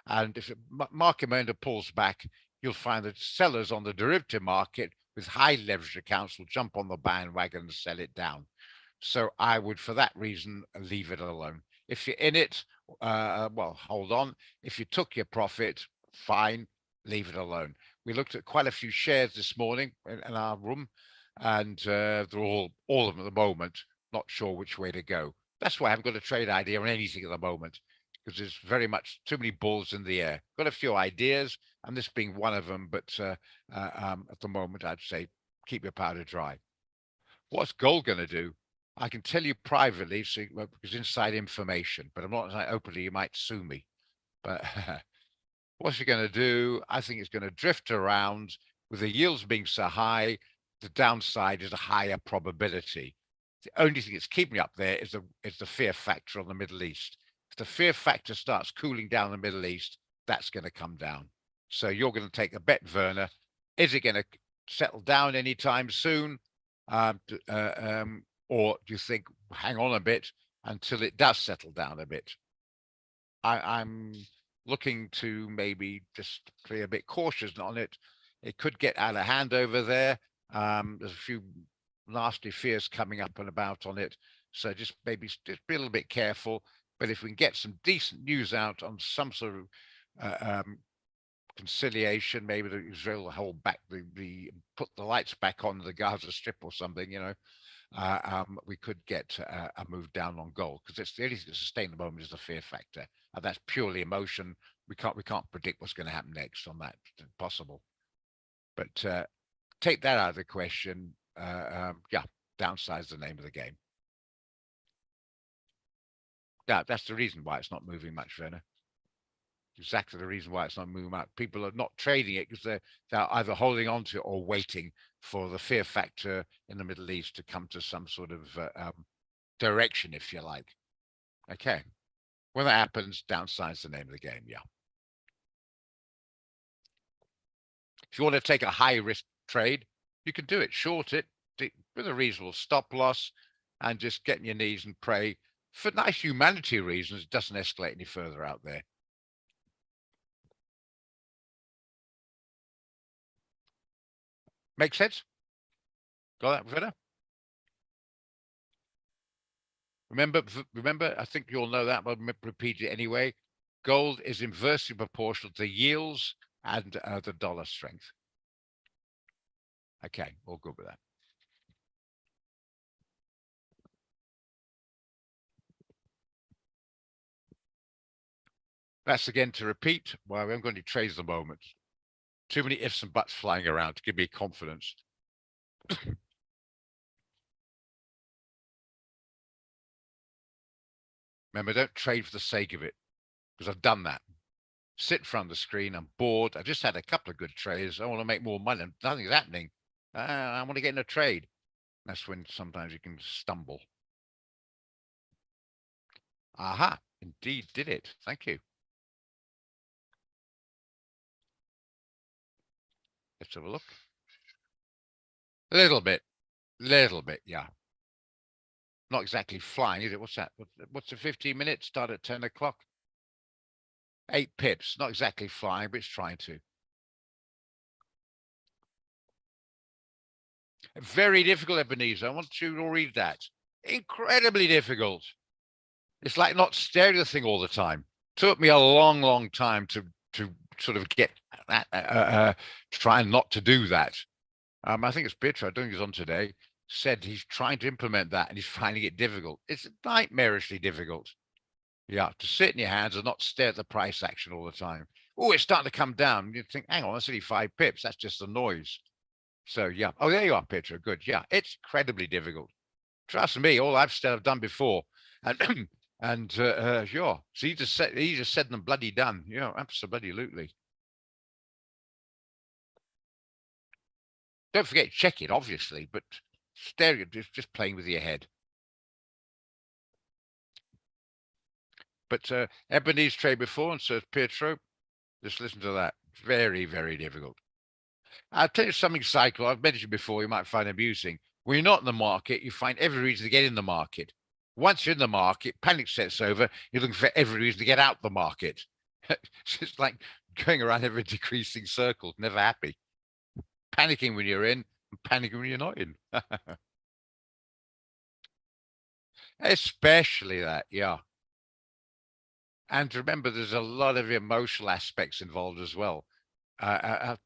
And if market momentum pulls back, you'll find that sellers on the derivative market with high leverage accounts will jump on the bandwagon and sell it down. So I would, for that reason, leave it alone. If you're in it, well, hold on. If you took your profit, fine, leave it alone. We looked at quite a few shares this morning in our room, and they're all of them at the moment, not sure which way to go. That's why I haven't got a trade idea on anything at the moment, because there's very much too many balls in the air. Got a few ideas, and this being one of them, but at the moment, I'd say keep your powder dry. What's gold going to do? I can tell you privately, so because inside information, but I'm not saying openly. You might sue me. But what's it going to do? I think it's going to drift around with the yields being so high. The downside is a higher probability. The only thing that's keeping up there is the fear factor on the Middle East. If the fear factor starts cooling down the Middle East, that's going to come down. So you're going to take a bet, Werner. Is it going to settle down anytime soon? Or do you think hang on a bit until it does settle down a bit? I'm looking to maybe just be a bit cautious on it. It could get out of hand over there. There's a few nasty fears coming up and about on it. So just maybe just be a little bit careful. But if we can get some decent news out on some sort of conciliation, maybe that Israel will hold back the put the lights back on the Gaza Strip or something, we could get a move down on gold, because it's the only thing to sustain the moment is the fear factor, and that's purely emotion. We can't predict what's going to happen next on that. It's possible, but take that out of the question. Yeah, downside's the name of the game. Yeah, that's the reason why it's not moving much, Werner. Exactly the reason why it's not moving out. People are not trading it because they're either holding on to it or waiting for the fear factor in the Middle East to come to some sort of direction, if you like. Okay. When that happens, downside's the name of the game. Yeah. If you want to take a high risk trade, you can do it. Short it with a reasonable stop loss and just get in your knees and pray for nice humanity reasons. It doesn't escalate any further out there. Make sense? Got that, Vida? Remember, I think you all know that, but repeat it anyway. Gold is inversely proportional to yields and the dollar strength. Okay, all good with that. That's again to repeat why we haven't got any trades at the moment. Too many ifs and buts flying around to give me confidence. Remember, don't trade for the sake of it, because I've done that. Sit in front of the screen, I'm bored. I just had a couple of good trades. I want to make more money. Nothing's happening. I want to get in a trade. That's when sometimes you can stumble. Aha, indeed did it. Thank you. Let's have a look. A little bit, yeah. Not exactly flying, is it? What's that? What's the 15 minutes? Start at 10 o'clock. 8 pips. Not exactly flying, but it's trying to. Very difficult, Ebenezer. I want you to read that. Incredibly difficult. It's like not staring at the thing all the time. Took me a long, long time to sort of get that, trying not to do that. I think it's Pietro, I don't think he's on today, said he's trying to implement that and he's finding it difficult. It's nightmarishly difficult. Yeah, to sit in your hands and not stare at the price action all the time. Oh, it's starting to come down. You think, hang on, that's only 5 pips. That's just the noise. So yeah. Oh, there you are, Pietro. Good. Yeah, it's incredibly difficult. Trust me, all I've done before. And and sure. So he just said them bloody done. Yeah, absolutely. Don't forget, check it, obviously, but staring at just playing with your head. But Ebony's trade before, and so Pietro. Just listen to that. Very, very difficult. I'll tell you something, Cycle, I've mentioned before, you might find amusing. When you're not in the market, you find every reason to get in the market. Once you're in the market, panic sets over, you're looking for every reason to get out the market. It's just like going around every decreasing circle, never happy. Panicking when you're in, and panicking when you're not in. Especially that, yeah. And remember, there's a lot of emotional aspects involved as well. I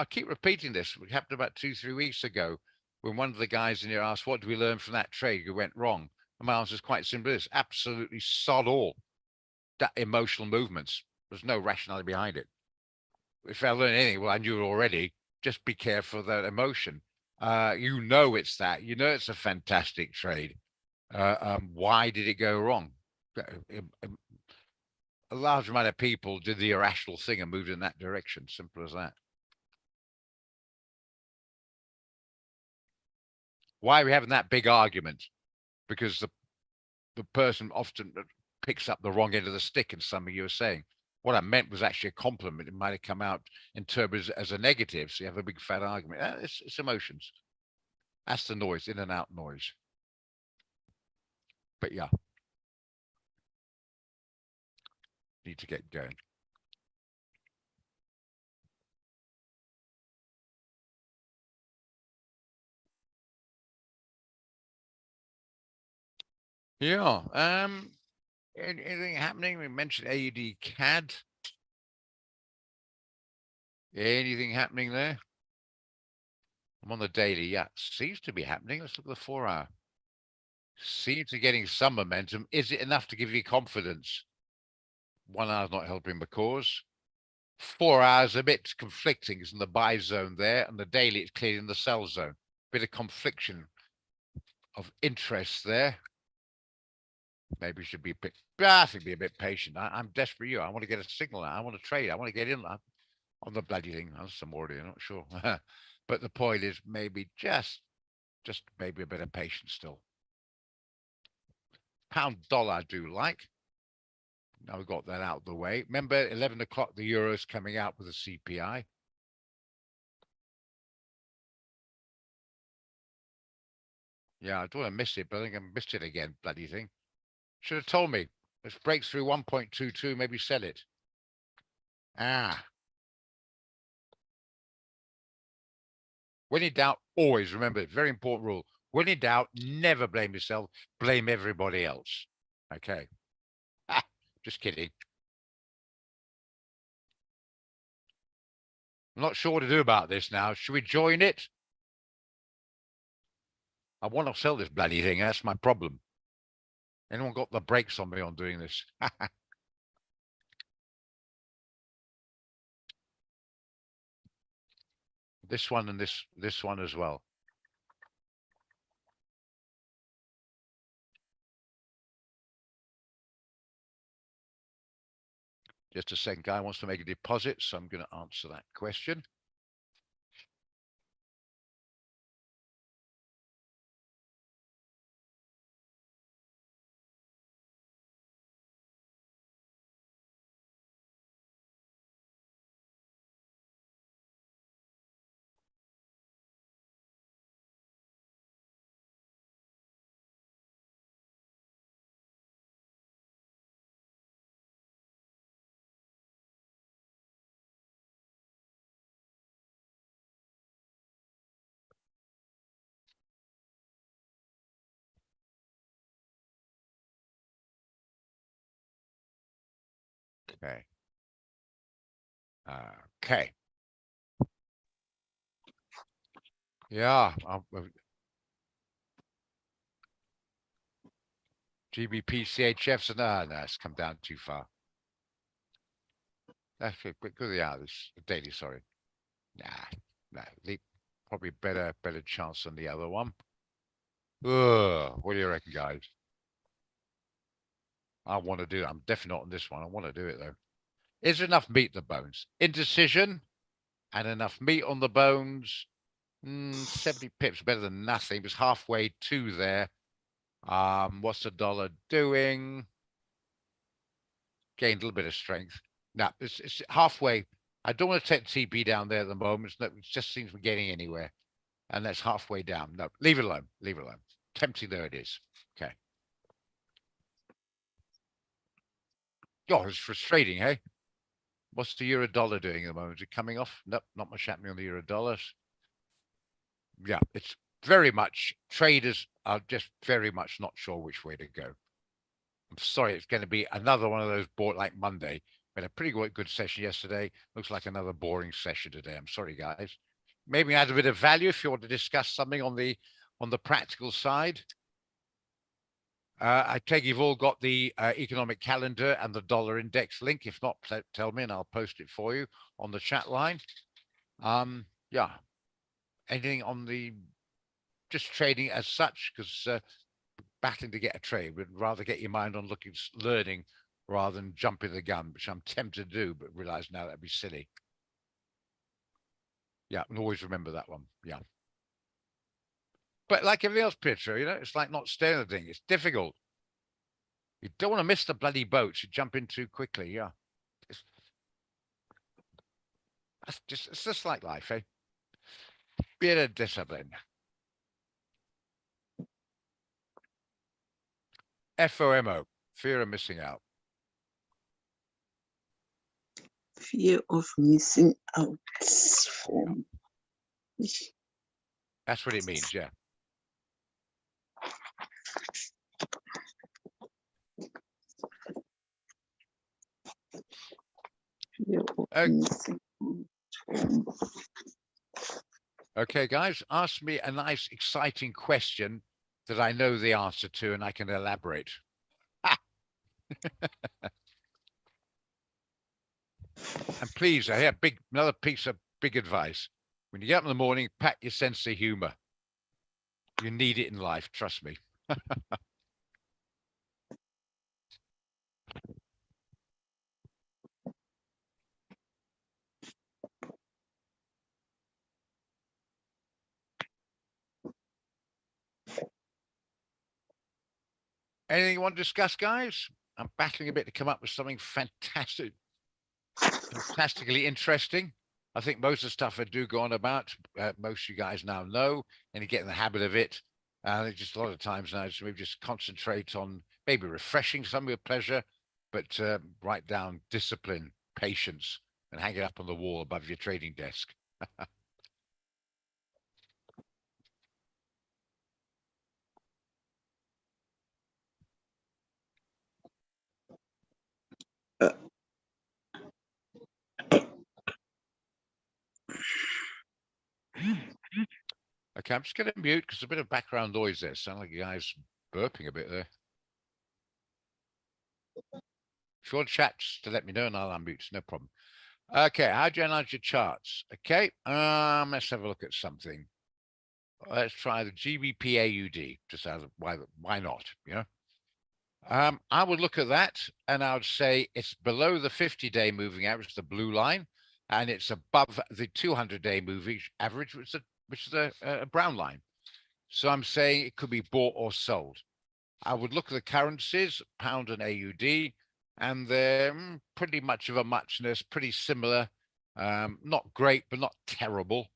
keep repeating this. It happened about 2, 3 weeks ago when one of the guys in here asked, "What do we learn from that trade? Who went wrong?" And my answer is quite simple: "It's absolutely sod all. That emotional movements. There's no rationality behind it. If I learned anything, well, I knew it already. Just be careful of that emotion. You know it's that. You know it's a fantastic trade. Why did it go wrong? A large amount of people did the irrational thing and moved in that direction. Simple as that. Why are we having that big argument? Because the person often picks up the wrong end of the stick in something you were saying. What I meant was actually a compliment. It might have come out interpreted as a negative. So you have a big fat argument. It's emotions. That's the noise, in and out noise. But yeah, need to get going. Yeah. Anything happening? We mentioned AUD CAD. Anything happening there? I'm on the daily. Yeah, seems to be happening. Let's look at the 4-hour. Seems to be getting some momentum. Is it enough to give you confidence? 1 hour's not helping the cause. 4 hours a bit conflicting. It's in the buy zone there, and the daily it's clearly in the sell zone. Bit of confliction of interest there. Maybe should be a bit. I think be a bit patient. I'm desperate. I want to get a signal. I want to trade. I want to get in on the bloody thing. I'm some already. I'm not sure. But the point is maybe just maybe a bit of patience still. Pound dollar I do like. Now we've got that out of the way. Remember, 11 o'clock, the euro's coming out with a CPI. Yeah, I don't want to miss it, but I think I missed it again, bloody thing. Should have told me. Let's break through 1.22, maybe sell it. Ah. When in doubt, always remember, very important rule. When in doubt, never blame yourself, blame everybody else. Okay. Just kidding. I'm not sure what to do about this now. Should we join it? I want to sell this bloody thing. That's my problem. Anyone got the brakes on me on doing this? This one and this one as well. Just a second. Guy wants to make a deposit, so I'm going to answer that question. Okay. Okay. Yeah. GBP CHFs and no, it's come down too far. That's good. Good. Yeah, this daily. Sorry. Nah. Probably better chance than the other one. Ugh, what do you reckon, guys? I want to do it. I'm definitely not on this one. I want to do it though. Is there enough meat in the bones? Indecision and enough meat on the bones. 70 pips better than nothing. It was halfway to there. What's the dollar doing? Gained a little bit of strength. No, it's halfway. I don't want to take TB down there at the moment. It just seems we're getting anywhere. And that's halfway down. No, leave it alone. Leave it alone. Tempting though it is. Okay. Oh, it's frustrating, hey? What's the euro dollar doing at the moment? Is it coming off? Nope, not much happening on the euro dollars. Yeah, it's very much, traders are just very much not sure which way to go. I'm sorry, it's going to be another one of those like Monday. We had a pretty good session yesterday. Looks like another boring session today. I'm sorry, guys. Maybe add a bit of value if you want to discuss something on the practical side. I take you've all got the economic calendar and the dollar index link. If not, tell me and I'll post it for you on the chat line. Yeah. Anything on the just trading as such, because battling to get a trade, would rather get your mind on learning rather than jumping the gun, which I'm tempted to do, but realize now that'd be silly. Yeah, and always remember that one. Yeah. But like everything else, Pietro, it's like not staying the thing. It's difficult. You don't want to miss the bloody boats you jump in too quickly. Yeah. It's just like life, eh? Bit of discipline. FOMO, fear of missing out. Fear of missing out. That's what it means, yeah. Okay, guys, ask me a nice, exciting question that I know the answer to and I can elaborate. And please, I have another piece of big advice. When you get up in the morning, pack your sense of humor. You need it in life, trust me. Anything you want to discuss, guys? I'm battling a bit to come up with something fantastically interesting. I think most of the stuff I do go on about, most of you guys now know, and you get in the habit of it. And just a lot of times now, so we just concentrate on maybe refreshing some of your pleasure, but write down discipline, patience, and hang it up on the wall above your trading desk. Okay, I'm just going to mute because there's a bit of background noise there. Sound like you guys burping a bit there. If you want to chat, just to let me know and I'll unmute, no problem. Okay, how do you analyze your charts? Okay, let's have a look at something. Let's try the GBP AUD. Just as why not? I would look at that and I would say it's below the 50-day moving average, the blue line, and it's above the 200-day moving average, which is a brown line. So I'm saying it could be bought or sold. I would look at the currencies, pound and AUD, and they're pretty much of a muchness, pretty similar. Not great, but not terrible.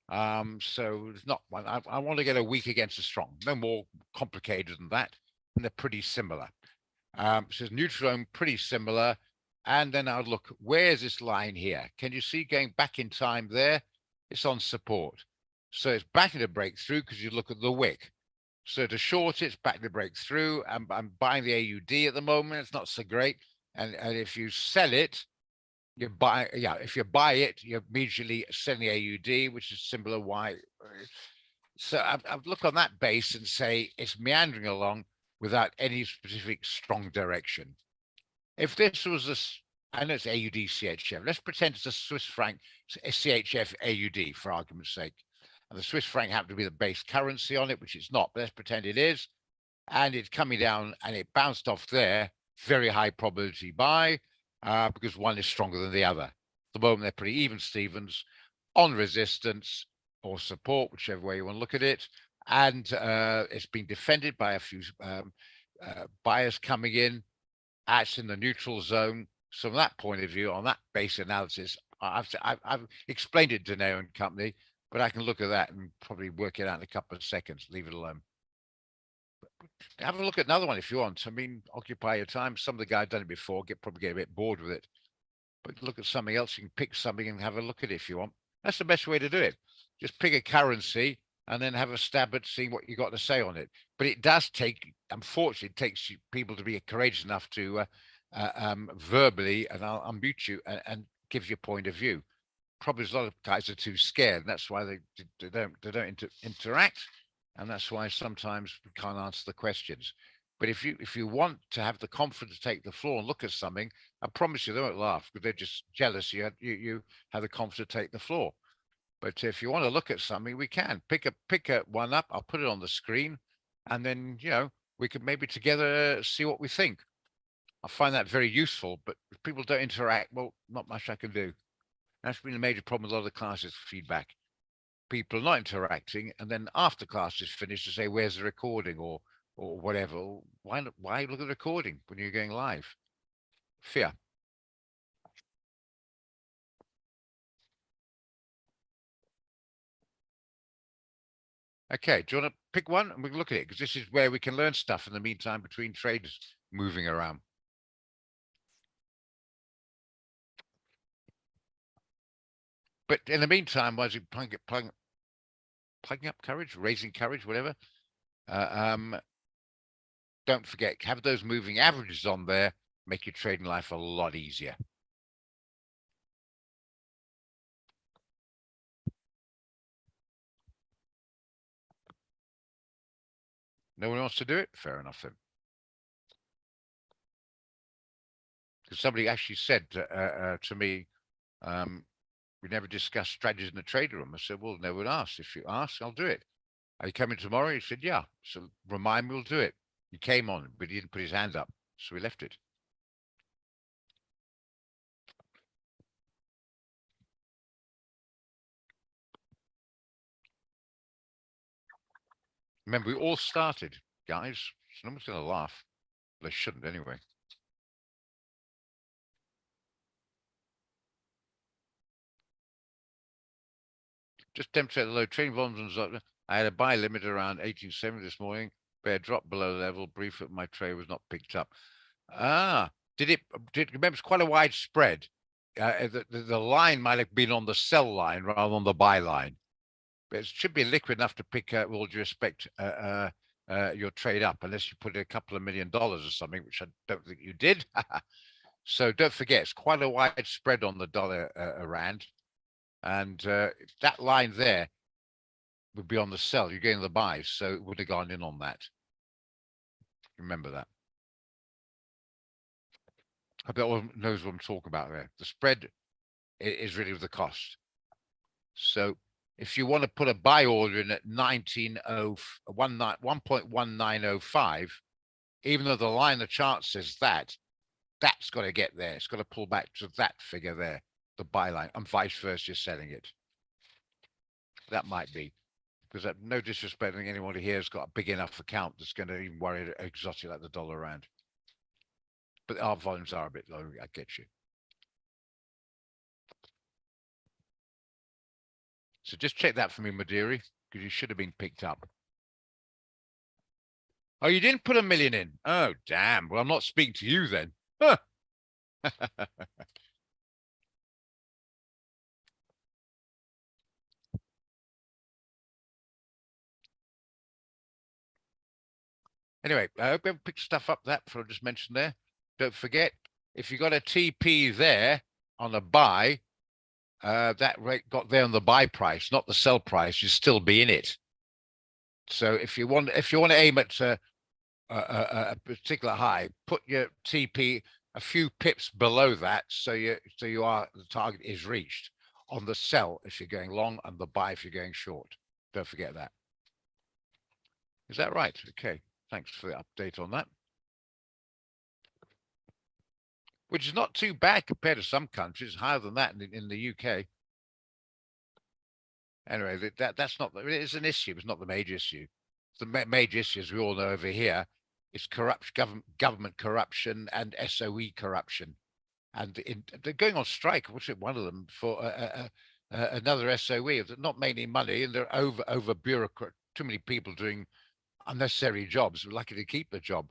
So it's not one. I want to get a weak against a strong. No more complicated than that. And they're pretty similar. So neutral pretty similar. And then I'll look, where's this line here? Can you see going back in time there? It's on support. So it's back to breakthrough because you look at the wick. So to short it's back to breakthrough. I'm buying the AUD at the moment. It's not so great. And if you sell it, you buy, yeah, if you buy it, you're immediately selling AUD, which is similar why. So I've look on that base and say it's meandering along without any specific strong direction. If this was this, I know it's AUD CHF. Let's pretend it's a Swiss franc CHF AUD for argument's sake. And the Swiss franc happened to be the base currency on it, which it's not, but let's pretend it is. And it's coming down and it bounced off there. Very high probability buy because one is stronger than the other. At the moment, they're pretty even Stevens on resistance or support, whichever way you want to look at it. And it's been defended by a few buyers coming in. That's in the neutral zone. So from that point of view, on that base analysis, I've explained it to Neo and Company, but I can look at that and probably work it out in a couple of seconds. Leave it alone. Have a look at another one if you want. I mean, occupy your time. Some of the guys done it before, probably get a bit bored with it. But look at something else. You can pick something and have a look at it if you want. That's the best way to do it. Just pick a currency and then have a stab at seeing what you got to say on it. But it does take, unfortunately, it takes people to be courageous enough to verbally, and I'll unmute you and give your point of view. Probably a lot of guys are too scared, and that's why they don't interact, and that's why sometimes we can't answer the questions. But if you want to have the confidence to take the floor and look at something, I promise you they won't laugh because they're just jealous. You have the confidence to take the floor. But if you want to look at something, we can pick a one up. I'll put it on the screen, and then we could maybe together see what we think. I find that very useful. But if people don't interact, well, not much I can do. That's been a major problem with a lot of the classes feedback. People are not interacting, and then after class is finished, to say, "Where's the recording?" or whatever. Why look at the recording when you're going live? Fear. Okay, do you want to pick one and we can look at it? Because this is where we can learn stuff in the meantime between trades moving around. But in the meantime, while you plugging up courage, raising courage, whatever, don't forget, have those moving averages on there, make your trading life a lot easier. No one wants to do it? Fair enough then. Because somebody actually said to me, we never discussed strategies in the trader room. I said, well, no one asked. If you ask, I'll do it. Are you coming tomorrow? He said, yeah. So remind me, we'll do it. He came on, but he didn't put his hand up. So we left it. Remember, we all started, guys. No one's going to laugh. They shouldn't anyway. Just demonstrate the low trading volumes. I had a buy limit around 1870 this morning. Bear dropped below level. Brief that my trade was not picked up. Did remember it's quite a wide spread. The line might have been on the sell line rather than the buy line. But it should be liquid enough to pick, with all due respect, your trade up, unless you put in a couple of $1 million or something, which I don't think you did. So don't forget, it's quite a wide spread on the dollar rand. And that line there would be on the sell. You're getting the buy, so it would have gone in on that. Remember that. I bet everyone knows what I'm talking about there. The spread is really the cost. So if you want to put a buy order in at 1.1905, even though the line of the chart says that's got to get there. It's got to pull back to that figure there, the buy line, and vice versa, you're selling it. That might be. Because no disrespect, I think anyone here has got a big enough account that's going to even worry exotic like the dollar rand. But our volumes are a bit low, I get you. So just check that for me, Madiri, because you should have been picked up. Oh, you didn't put $1 million in? Oh, damn. Well, I'm not speaking to you then. Huh. Anyway, I hope everyone picked stuff up that I just mentioned there. Don't forget, if you got a TP there on a buy, that rate got there on the buy price, not the sell price, you'd still be in it. So if you want to aim at a particular high, put your TP a few pips below that, so the target is reached on the sell if you're going long and the buy if you're going short. Don't forget that. Is that right? Okay, thanks for the update on that. Which is not too bad compared to some countries, higher than that in the UK. Anyway, that's not, it's an issue, it's not the major issue. The major issue, as we all know over here, is government corruption and SOE corruption. And they're going on strike, which is one of them, for another SOE. They're not making money, and they're over bureaucrat. Too many people doing unnecessary jobs. We're lucky to keep the job.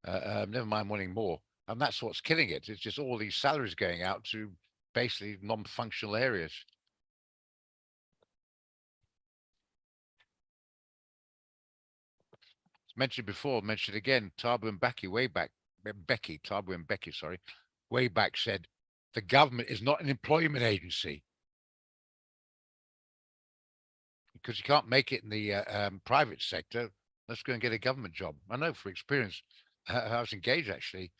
Never mind wanting more. And that's what's killing it. It's just all these salaries going out to basically non-functional areas. Mentioned before, mentioned again, Thabo Mbeki way back, Thabo Mbeki, sorry, way back said, the government is not an employment agency. Because you can't make it in the private sector, let's go and get a government job. I know for experience, I was engaged actually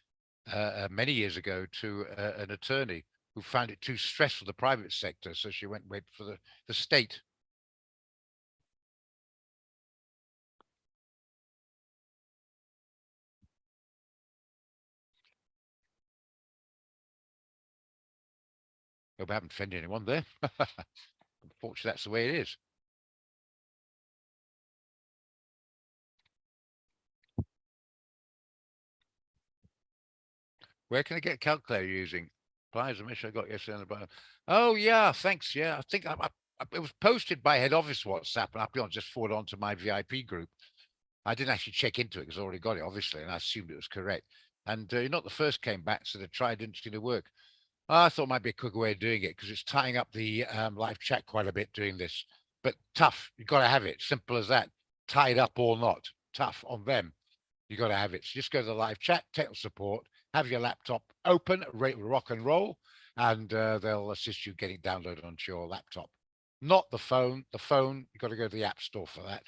many years ago to an attorney who found it too stressful, the private sector, so she wait for the state. Hope I haven't offended anyone there. Unfortunately, that's the way it is. Where can I get a calculator using? Pliers and mission I got yesterday on the button. Oh yeah, thanks. Yeah, I think it was posted by head office WhatsApp, and I'll be honest, just forwarded on to my VIP group. I didn't actually check into it because I already got it, obviously, and I assumed it was correct. And you're not the first came back, so they tried, didn't seem to work. I thought it might be a quicker way of doing it because it's tying up the live chat quite a bit doing this. But tough, you've got to have it. Simple as that. Tied up or not. Tough on them. You got to have it. So just go to the live chat, technical support, have your laptop open, rock and roll, and they'll assist you getting downloaded onto your laptop. Not the phone. The phone, you've got to go to the App Store for that.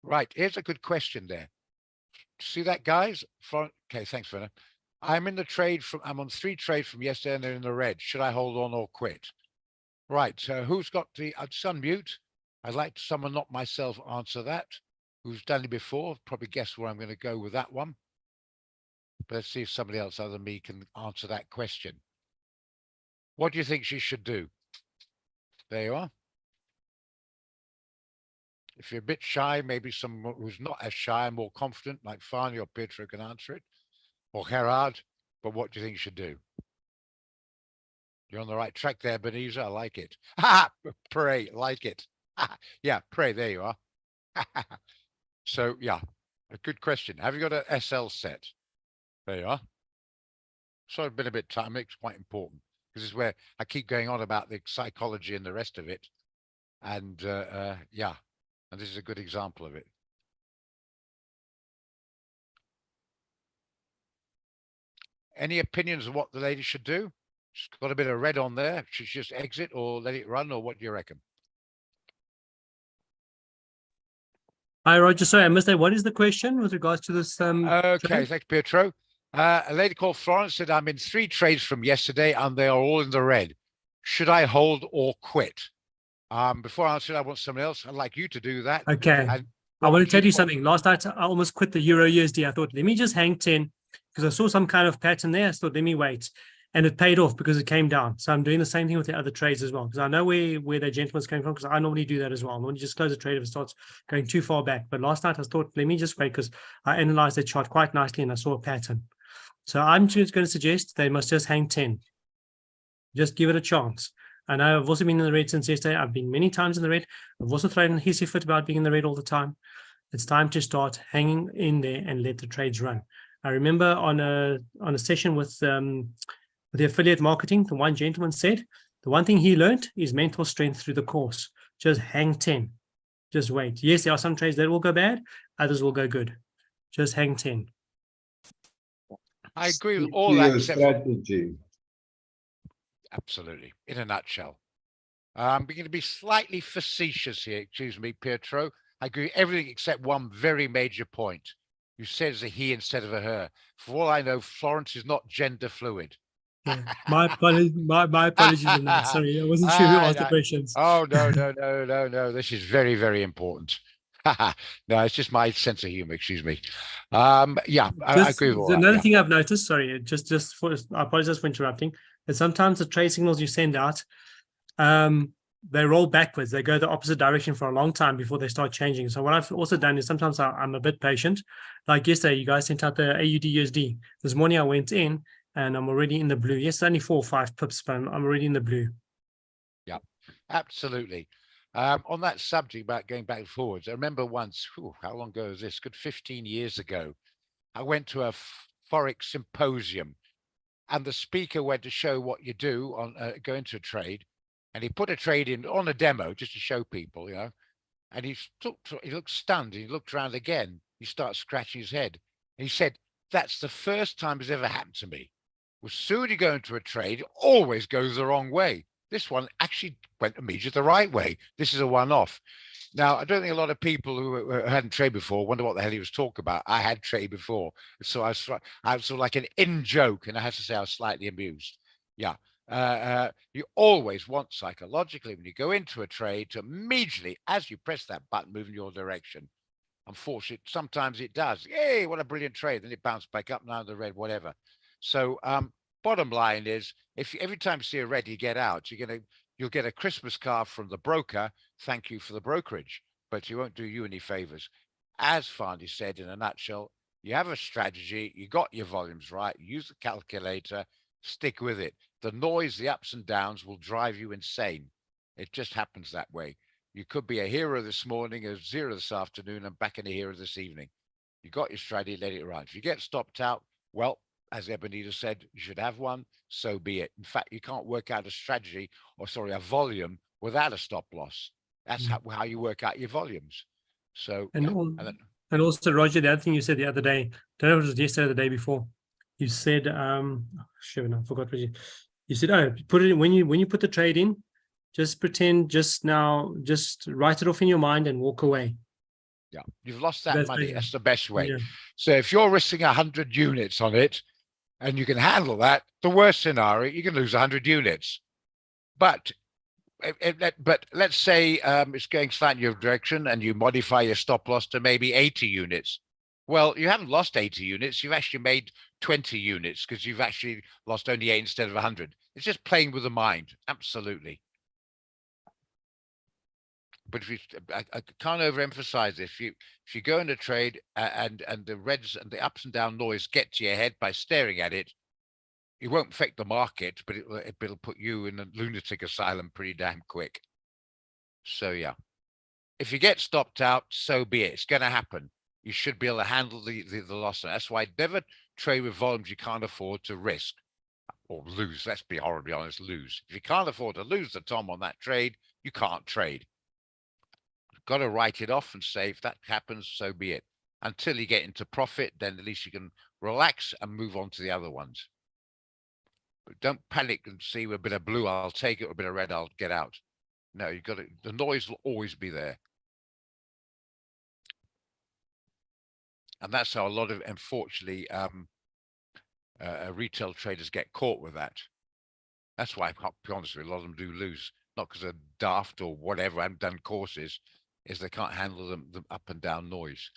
Right, here's a good question there. See that, guys? Okay, thanks, Werner. I'm in the trade I'm on 3 trades from yesterday and they're in the red. Should I hold on or quit? Right, so who's got I'd unmute. I'd like someone, not myself, answer that. Who's done it before? Probably guess where I'm going to go with that one. But let's see if somebody else other than me can answer that question. What do you think she should do? There you are. If you're a bit shy, maybe someone who's not as shy and more confident, like Fani or Pietro, can answer it, or Gerard. But what do you think you should do? You're on the right track there, Beniza. I like it. Ha! Pray, like it. Yeah, pray. There you are. So, yeah, a good question. Have you got an SL set? There you are. So I've been a bit time. It's quite important because this is where I keep going on about the psychology and the rest of it. And yeah. And this is a good example of it. Any opinions of what the lady should do? She's got a bit of red on there. Should she just exit or let it run, or what do you reckon? Hi, Roger. Sorry, I missed that. What is the question with regards to this? Okay, trade? thanks, Pietro. A lady called Florence said, I'm in 3 trades from yesterday and they are all in the red. Should I hold or quit? Before I answer, I want someone else. I'd like you to do that. Okay. And I want to tell you something. Last night, I almost quit the Euro USD. I thought, let me just hang 10 because I saw some kind of pattern there. I thought, let me wait. And it paid off because it came down. So I'm doing the same thing with the other trades as well, because I know where the gentleman's coming from, because I normally do that as well. I normally just close the trade if it starts going too far back. But last night I thought, let me just wait because I analyzed the chart quite nicely and I saw a pattern. So I'm just going to suggest they must just hang 10. Just give it a chance. I know I've also been in the red since yesterday. I've been many times in the red. I've also thrown a hissy fit about being in the red all the time. It's time to start hanging in there and let the trades run. I remember on a session with the affiliate marketing, the one gentleman said, the one thing he learned is mental strength through the course. Just hang 10. just wait. Yes, there are some trades that will go bad, others will go good. Just hang 10. I agree with Stick all to that. your except for- strategy. Absolutely, in a nutshell. I'm going to be slightly facetious here, excuse me, Pietro. I agree with everything except one very major point. You said it's a he instead of a her. For all I know, Florence is not gender fluid. Yeah. My apologies on that. Sorry, I wasn't sure who asked the questions. Oh, no. This is very, very important. No, it's just my sense of humor, excuse me. Yeah, I agree with all that. Another Yeah. thing I've noticed, sorry, just for, I apologize for interrupting, that sometimes the trade signals you send out, they roll backwards. They go the opposite direction for a long time before they start changing. So what I've also done is sometimes I'm a bit patient. Like yesterday, you guys sent out the AUD USD. This morning I went in and I'm already in the blue. Yes, only 4 or 5 pips, but I'm already in the blue. Yeah, absolutely. On that subject about going back and forwards, I remember once, how long ago is this? Good 15 years ago. I went to a Forex symposium and the speaker went to show what you do on going to a trade. And he put a trade in on a demo just to show people, and he looked stunned. He looked around again. He started scratching his head. And he said, that's the first time it's ever happened to me. As soon as you go into a trade, it always goes the wrong way. This one actually went immediately the right way. This is a one-off. Now, I don't think a lot of people who hadn't traded before wonder what the hell he was talking about. I had traded before. So I was sort of like an in-joke, and I have to say I was slightly amused. Yeah. You always want psychologically when you go into a trade to immediately, as you press that button, move in your direction. Unfortunately, sometimes it does. Hey, what a brilliant trade. Then it bounced back up now the red, whatever. So bottom line is, if every time you see a red, you get out, you'll get a Christmas card from the broker. Thank you for the brokerage, but you won't do you any favors. As Farndy said in a nutshell, you have a strategy, you got your volumes right, use the calculator, stick with it. The noise, the ups and downs will drive you insane. It just happens that way. You could be a hero this morning, a zero this afternoon, and back in a hero this evening. You got your strategy, let it run. If you get stopped out, well, as Ebenezer said, you should have one, so be it. In fact, you can't work out a strategy, a volume without a stop loss. That's how you work out your volumes. So, and also, Roger, the other thing you said the other day, I don't know if it was yesterday or the day before, you said, sure, no, I forgot what you said, put it in, when you put the trade in, just pretend just write it off in your mind and walk away. Yeah, you've lost that money. That's the best way. Yeah. So if you're risking 100 units on it and you can handle that, the worst scenario, you can lose 100 units. But let's say it's going slightly in your direction and you modify your stop loss to maybe 80 units. Well, you haven't lost 80 units. You've actually made 20 units because you've actually lost only 8 instead of 100. It's just playing with the mind. Absolutely. But I can't overemphasize this. If you go in a trade and the reds and the ups and down noise get to your head by staring at it, it won't affect the market, but it'll put you in a lunatic asylum pretty damn quick. So yeah, if you get stopped out, so be it. It's going to happen. You should be able to handle the loss. That's why I never trade with volumes you can't afford to risk or lose. Let's be horribly honest, lose. If you can't afford to lose the tom on that trade, you can't trade. You've got to write it off and say, if that happens, so be it. Until you get into profit, then at least you can relax and move on to the other ones. But don't panic and see a bit of blue, I'll take it, or a bit of red, I'll get out. No, you've got to, the noise will always be there. And that's how a lot of, unfortunately, retail traders get caught with that. That's why, I'll be honest with you, a lot of them do lose, not because they're daft or whatever, haven't done courses, is they can't handle the up and down noise.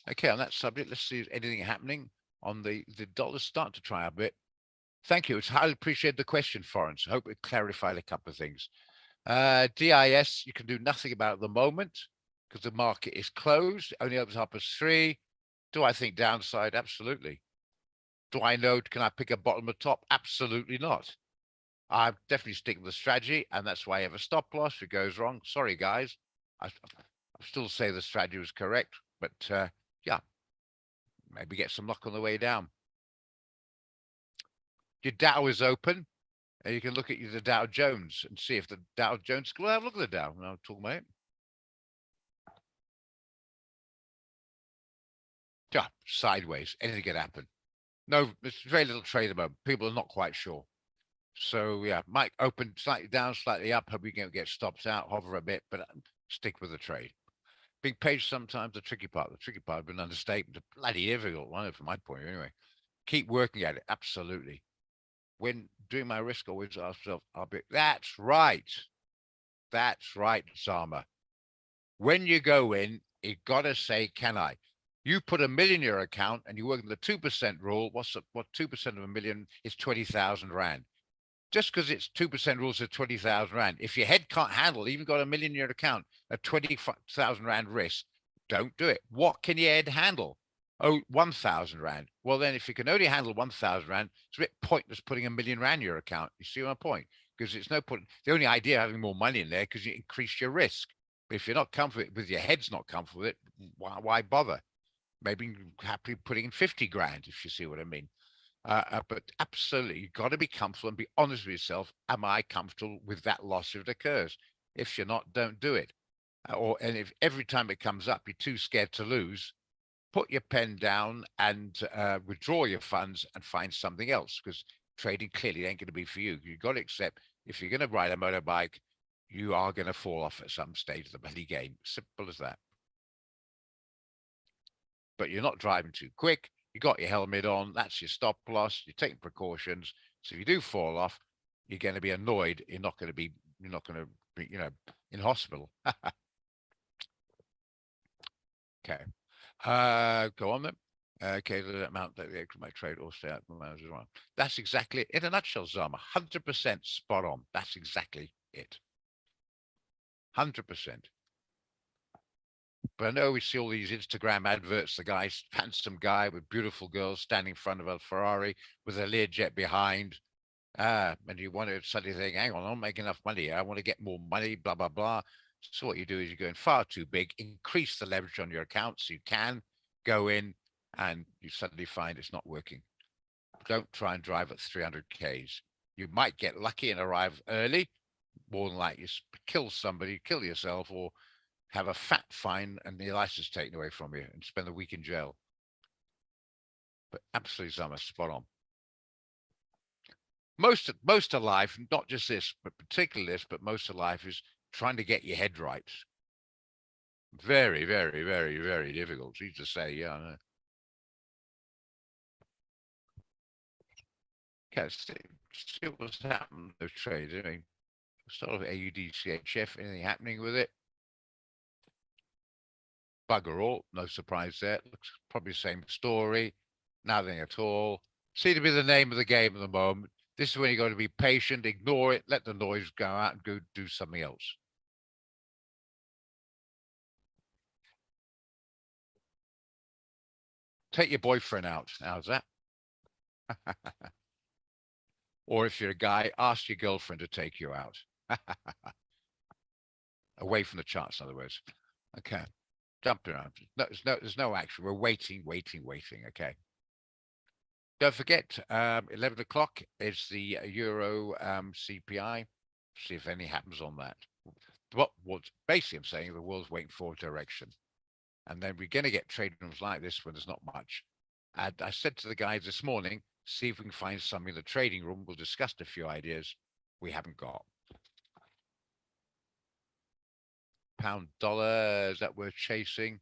Okay, on that subject, let's see if anything happening on the dollars start to try a bit. Thank you. It's highly appreciate the question, Florence. I hope it clarified a couple of things. DIS, you can do nothing about at the moment because the market is closed. It only opens up as 3. Do I think downside? Absolutely. Do I know, can I pick a bottom or top? Absolutely not. I'm definitely sticking with the strategy, and that's why I have a stop loss. If it goes wrong, sorry, guys. I still say the strategy was correct, but yeah, maybe get some luck on the way down. your Dow is open, and you can look at the Dow Jones and see if the Dow Jones. Well, have a look at the Dow. I'll talk about it. Yeah, sideways. Anything could happen. No, there's very little trade at the moment. People are not quite sure. So yeah, might open slightly down, slightly up. Hope we can get stops out, hover a bit, but stick with the trade. Big page sometimes the tricky part. The tricky part has been understatement. A bloody difficult one from my point of view anyway. Keep working at it. Absolutely. When doing my risk, I always ask myself, that's right. That's right, Zama. When you go in, you gotta say, can I? You put $1 million in your account and you work on the 2% rule. What 2% of $1 million is 20,000 Rand. Just because it's 2% rules of 20,000 Rand. If your head can't handle, even got $1 million in your account, a 20,000 Rand risk, don't do it. What can your head handle? Oh, 1,000 Rand. Well, then if you can only handle 1,000 Rand, it's a bit pointless putting $1 million Rand in your account. You see my point? Because it's no point. The only idea of having more money in there because you increase your risk. But if you're not comfortable with your head's not comfortable with it, why bother? Maybe happily putting in 50 grand, if you see what I mean. But absolutely, you've got to be comfortable and be honest with yourself. Am I comfortable with that loss if it occurs? If you're not, don't do it. And if every time it comes up, you're too scared to lose, put your pen down and withdraw your funds and find something else, because trading clearly ain't going to be for you. You've got to accept if you're going to ride a motorbike, you are going to fall off at some stage of the bloody game. Simple as that. But you're not driving too quick. You got your helmet on. That's your stop loss. You're taking precautions. So if you do fall off, you're going to be annoyed. You're not going to be, in hospital. Okay. Go on then. Okay, the amount that the my trade or stay out as well. That's exactly it. In a nutshell, Zama. 100% spot on. That's exactly it. 100%. But I know we see all these Instagram adverts, the guy's handsome guy with beautiful girls standing in front of a Ferrari with a Learjet behind. And you want to suddenly think, hang on, I'm making enough money. I want to get more money, blah, blah, blah. So what you do is you're going far too big, increase the leverage on your account so you can go in and you suddenly find it's not working. Don't try and drive at 300 Ks. You might get lucky and arrive early. More than likely, you kill somebody, kill yourself, or have a fat fine and your license taken away from you and spend a week in jail. But absolutely, Zama, spot on. Most of life, not just this, but particularly this, but most of life is trying to get your head right. Very, very, very, very difficult. Easy to say, yeah, I know. Okay, see what's happened to those trades. I mean, sort of AUD, CHF, anything happening with it? Bugger all, no surprise there. Looks probably the same story, nothing at all. Seems to be the name of the game at the moment. This is when you got to be patient, ignore it, let the noise go out and go do something else. Take your boyfriend out. How's that? Or if you're a guy, ask your girlfriend to take you out. Away from the charts, in other words. Okay. Jumping around. No, there's no action. We're waiting. Okay. Don't forget, 11 o'clock is the Euro CPI. See if anything happens on that. What basically I'm saying, the world's waiting for direction. And then we're going to get trading rooms like this when there's not much. And I said to the guys this morning, see if we can find something in the trading room. We'll discuss a few ideas we haven't got. Pound dollar, is that worth chasing?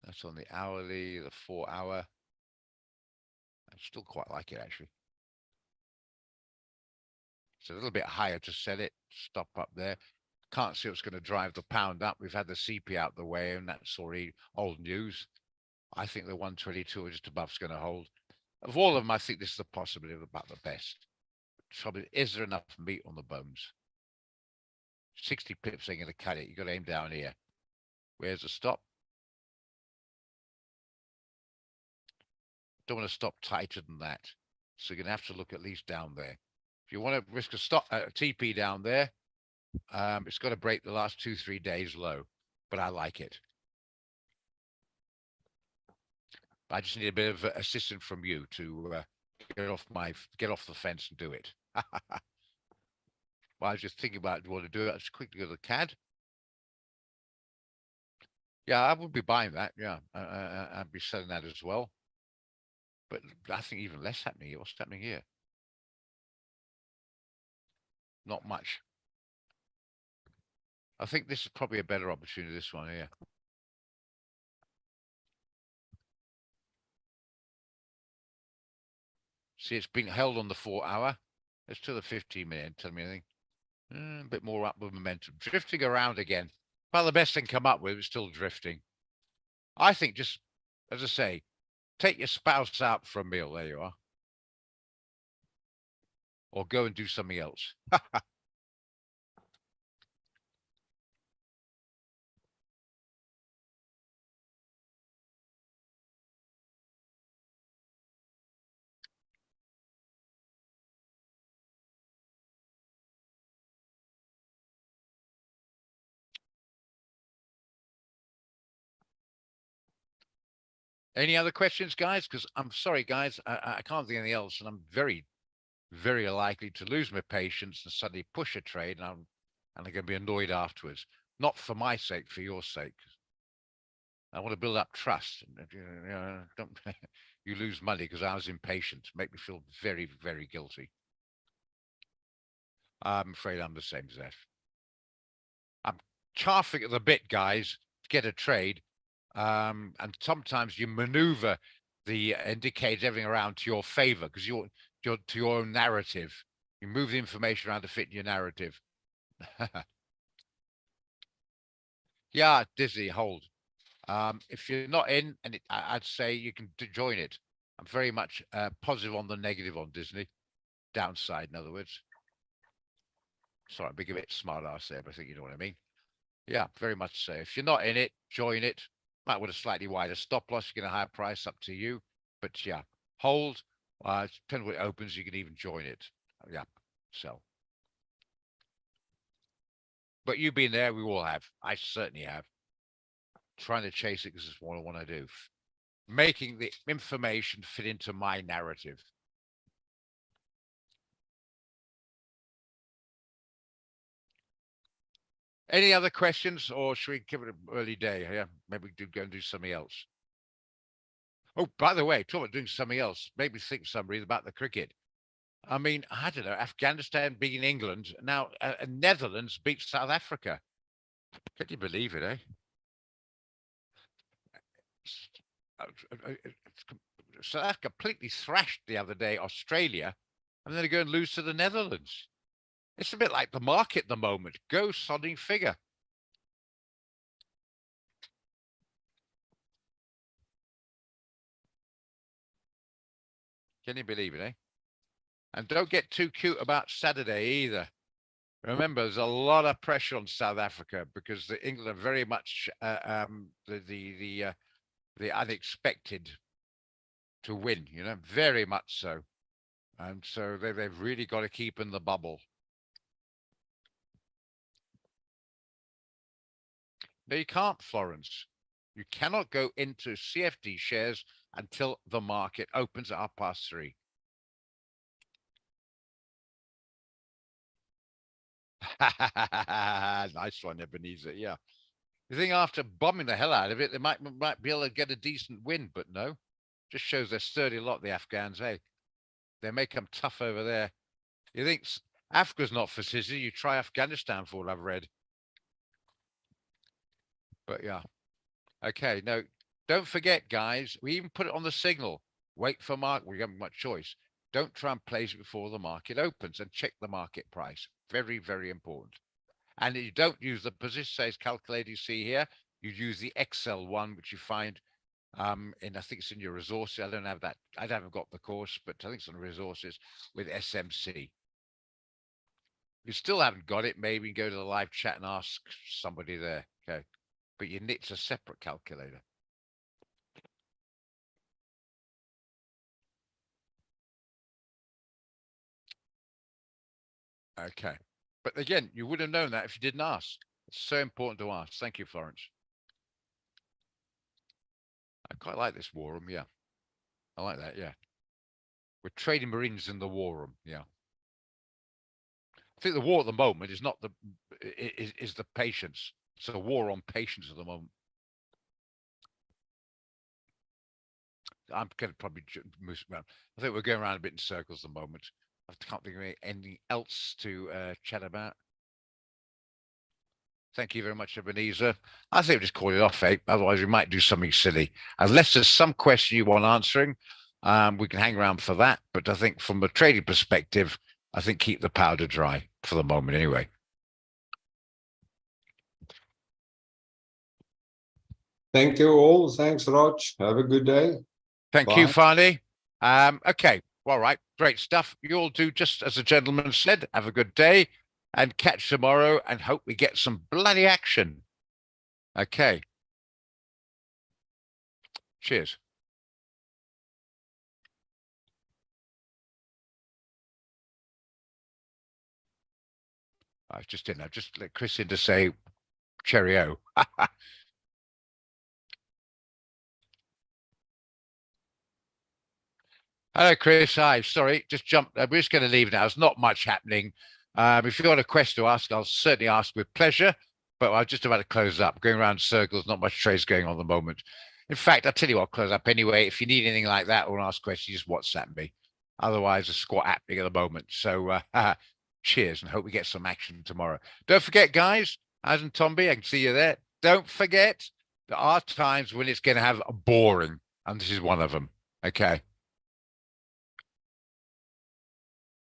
That's on the hourly, the 4 hour. I still quite like it, actually. It's a little bit higher to set it, stop up there. Can't see what's going to drive the pound up. We've had the CP out the way, and that's already old news. I think the 122 or just above is going to hold. Of all of them, I think this is the possibility of about the best. Trouble is there enough meat on the bones? 60 pips ain't going to cut it. You got to aim down here. Where's the stop? Don't want to stop tighter than that. So you're going to have to look at least down there. If you want to risk a stop, TP down there, it's got to break the last 2-3 days low, but I like it. I just need a bit of assistance from you to get off the fence and do it. Well, I was just thinking about what to do. Let's quickly go to the CAD. Yeah, I would be buying that. Yeah, I'd be selling that as well. But I think even less happening here. What's happening here? Not much. I think this is probably a better opportunity, this one here. See, it's been held on the 4 hour. Let's do the 15 minute. Tell me anything. A bit more upward momentum. Drifting around again. Well, the best thing come up with is still drifting. I think just, as I say, take your spouse out for a meal. There you are. Or go and do something else. Any other questions, guys? Because I'm sorry, guys, I can't think of anything else, and I'm very, very likely to lose my patience and suddenly push a trade, and I'm going to be annoyed afterwards. Not for my sake, for your sake. I want to build up trust. And, don't you lose money because I was impatient. Make me feel very, very guilty. I'm afraid I'm the same as that. I'm chaffing at the bit, guys, to get a trade. And sometimes you maneuver the indicate everything around to your favor because you're to your own narrative. You move the information around to fit your narrative. Yeah, Disney, hold. If you're not in, and I'd say you can join it. I'm very much positive on the negative on Disney. Downside, in other words. Sorry, I'm being a bit smart ass there, but I think you know what I mean. Yeah, very much so. If you're not in it, join it. Might with a slightly wider stop loss, you get a higher price, up to you. But yeah, hold. Depending when it opens, you can even join it. Yeah, sell. But you've been there, we all have. I certainly have. Trying to chase it because it's what I want to do. Making the information fit into my narrative. Any other questions, or should we give it an early day? Yeah, maybe we do go and do something else. Oh, by the way, talk about doing something else. Made me think somebody about the cricket. I mean, I don't know. Afghanistan beating England. Now, Netherlands beats South Africa. Can you believe it, eh? South Africa completely thrashed the other day Australia, and then they go and lose to the Netherlands. It's a bit like the market at the moment. Go sodding figure. Can you believe it, eh? And don't get too cute about Saturday either. Remember, there's a lot of pressure on South Africa because the England are very much the unexpected to win, you know, very much so. And so they've really got to keep in the bubble. No, you can't, Florence. You cannot go into CFD shares until the market opens at 3:30. Nice one, Ebenezer. Yeah. You think after bombing the hell out of it, they might be able to get a decent win, but no. Just shows they're sturdy a lot, the Afghans, eh? They make them tough over there. You think Africa's not for sissies, you try Afghanistan for what I've read. But yeah. Okay, no, don't forget, guys, we even put it on the signal. Wait for market. We haven't much choice. Don't try and place it before the market opens and check the market price. Very, very important. And you don't use the position size calculator you see here. You use the Excel one, which you find in, I think it's in your resources. I don't have that. I haven't got the course, but I think it's on resources with SMC. You still haven't got it, maybe go to the live chat and ask somebody there. Okay. But it's a separate calculator. Okay. But again, you would have known that if you didn't ask. It's so important to ask. Thank you, Florence. I quite like this war room. Yeah. I like that. Yeah. We're trading Marines in the war room. Yeah. I think the war at the moment is not the is the patience. It's a war on patience at the moment. I'm going to probably move around. I think we're going around a bit in circles at the moment. I can't think of anything else to chat about. Thank you very much, Ebenezer. I think we'll just call it off, eh? Otherwise, we might do something silly. Unless there's some question you want answering, we can hang around for that. But I think from a trading perspective, I think keep the powder dry for the moment anyway. Thank you all. Thanks, Rog. Have a good day. Thank you, Bye. Farney. Okay, all right, great stuff. You all do just as a gentleman said. Have a good day and catch tomorrow and hope we get some bloody action. Okay. Cheers. I just didn't. I just let Chris in to say cheerio. Hello, Chris. Hi. Sorry, just jumped. We're just going to leave now. There's not much happening. If you've got a question to ask, I'll certainly ask with pleasure. But I'm just about to close up. Going around in circles, not much trades going on at the moment. In fact, I'll tell you what, I'll close up anyway. If you need anything like that or ask questions, just WhatsApp me. Otherwise, a squat happening at the moment. So cheers and hope we get some action tomorrow. Don't forget, guys, as in Tomby, I can see you there. Don't forget there are times when it's going to have a boring, and this is one of them. Okay.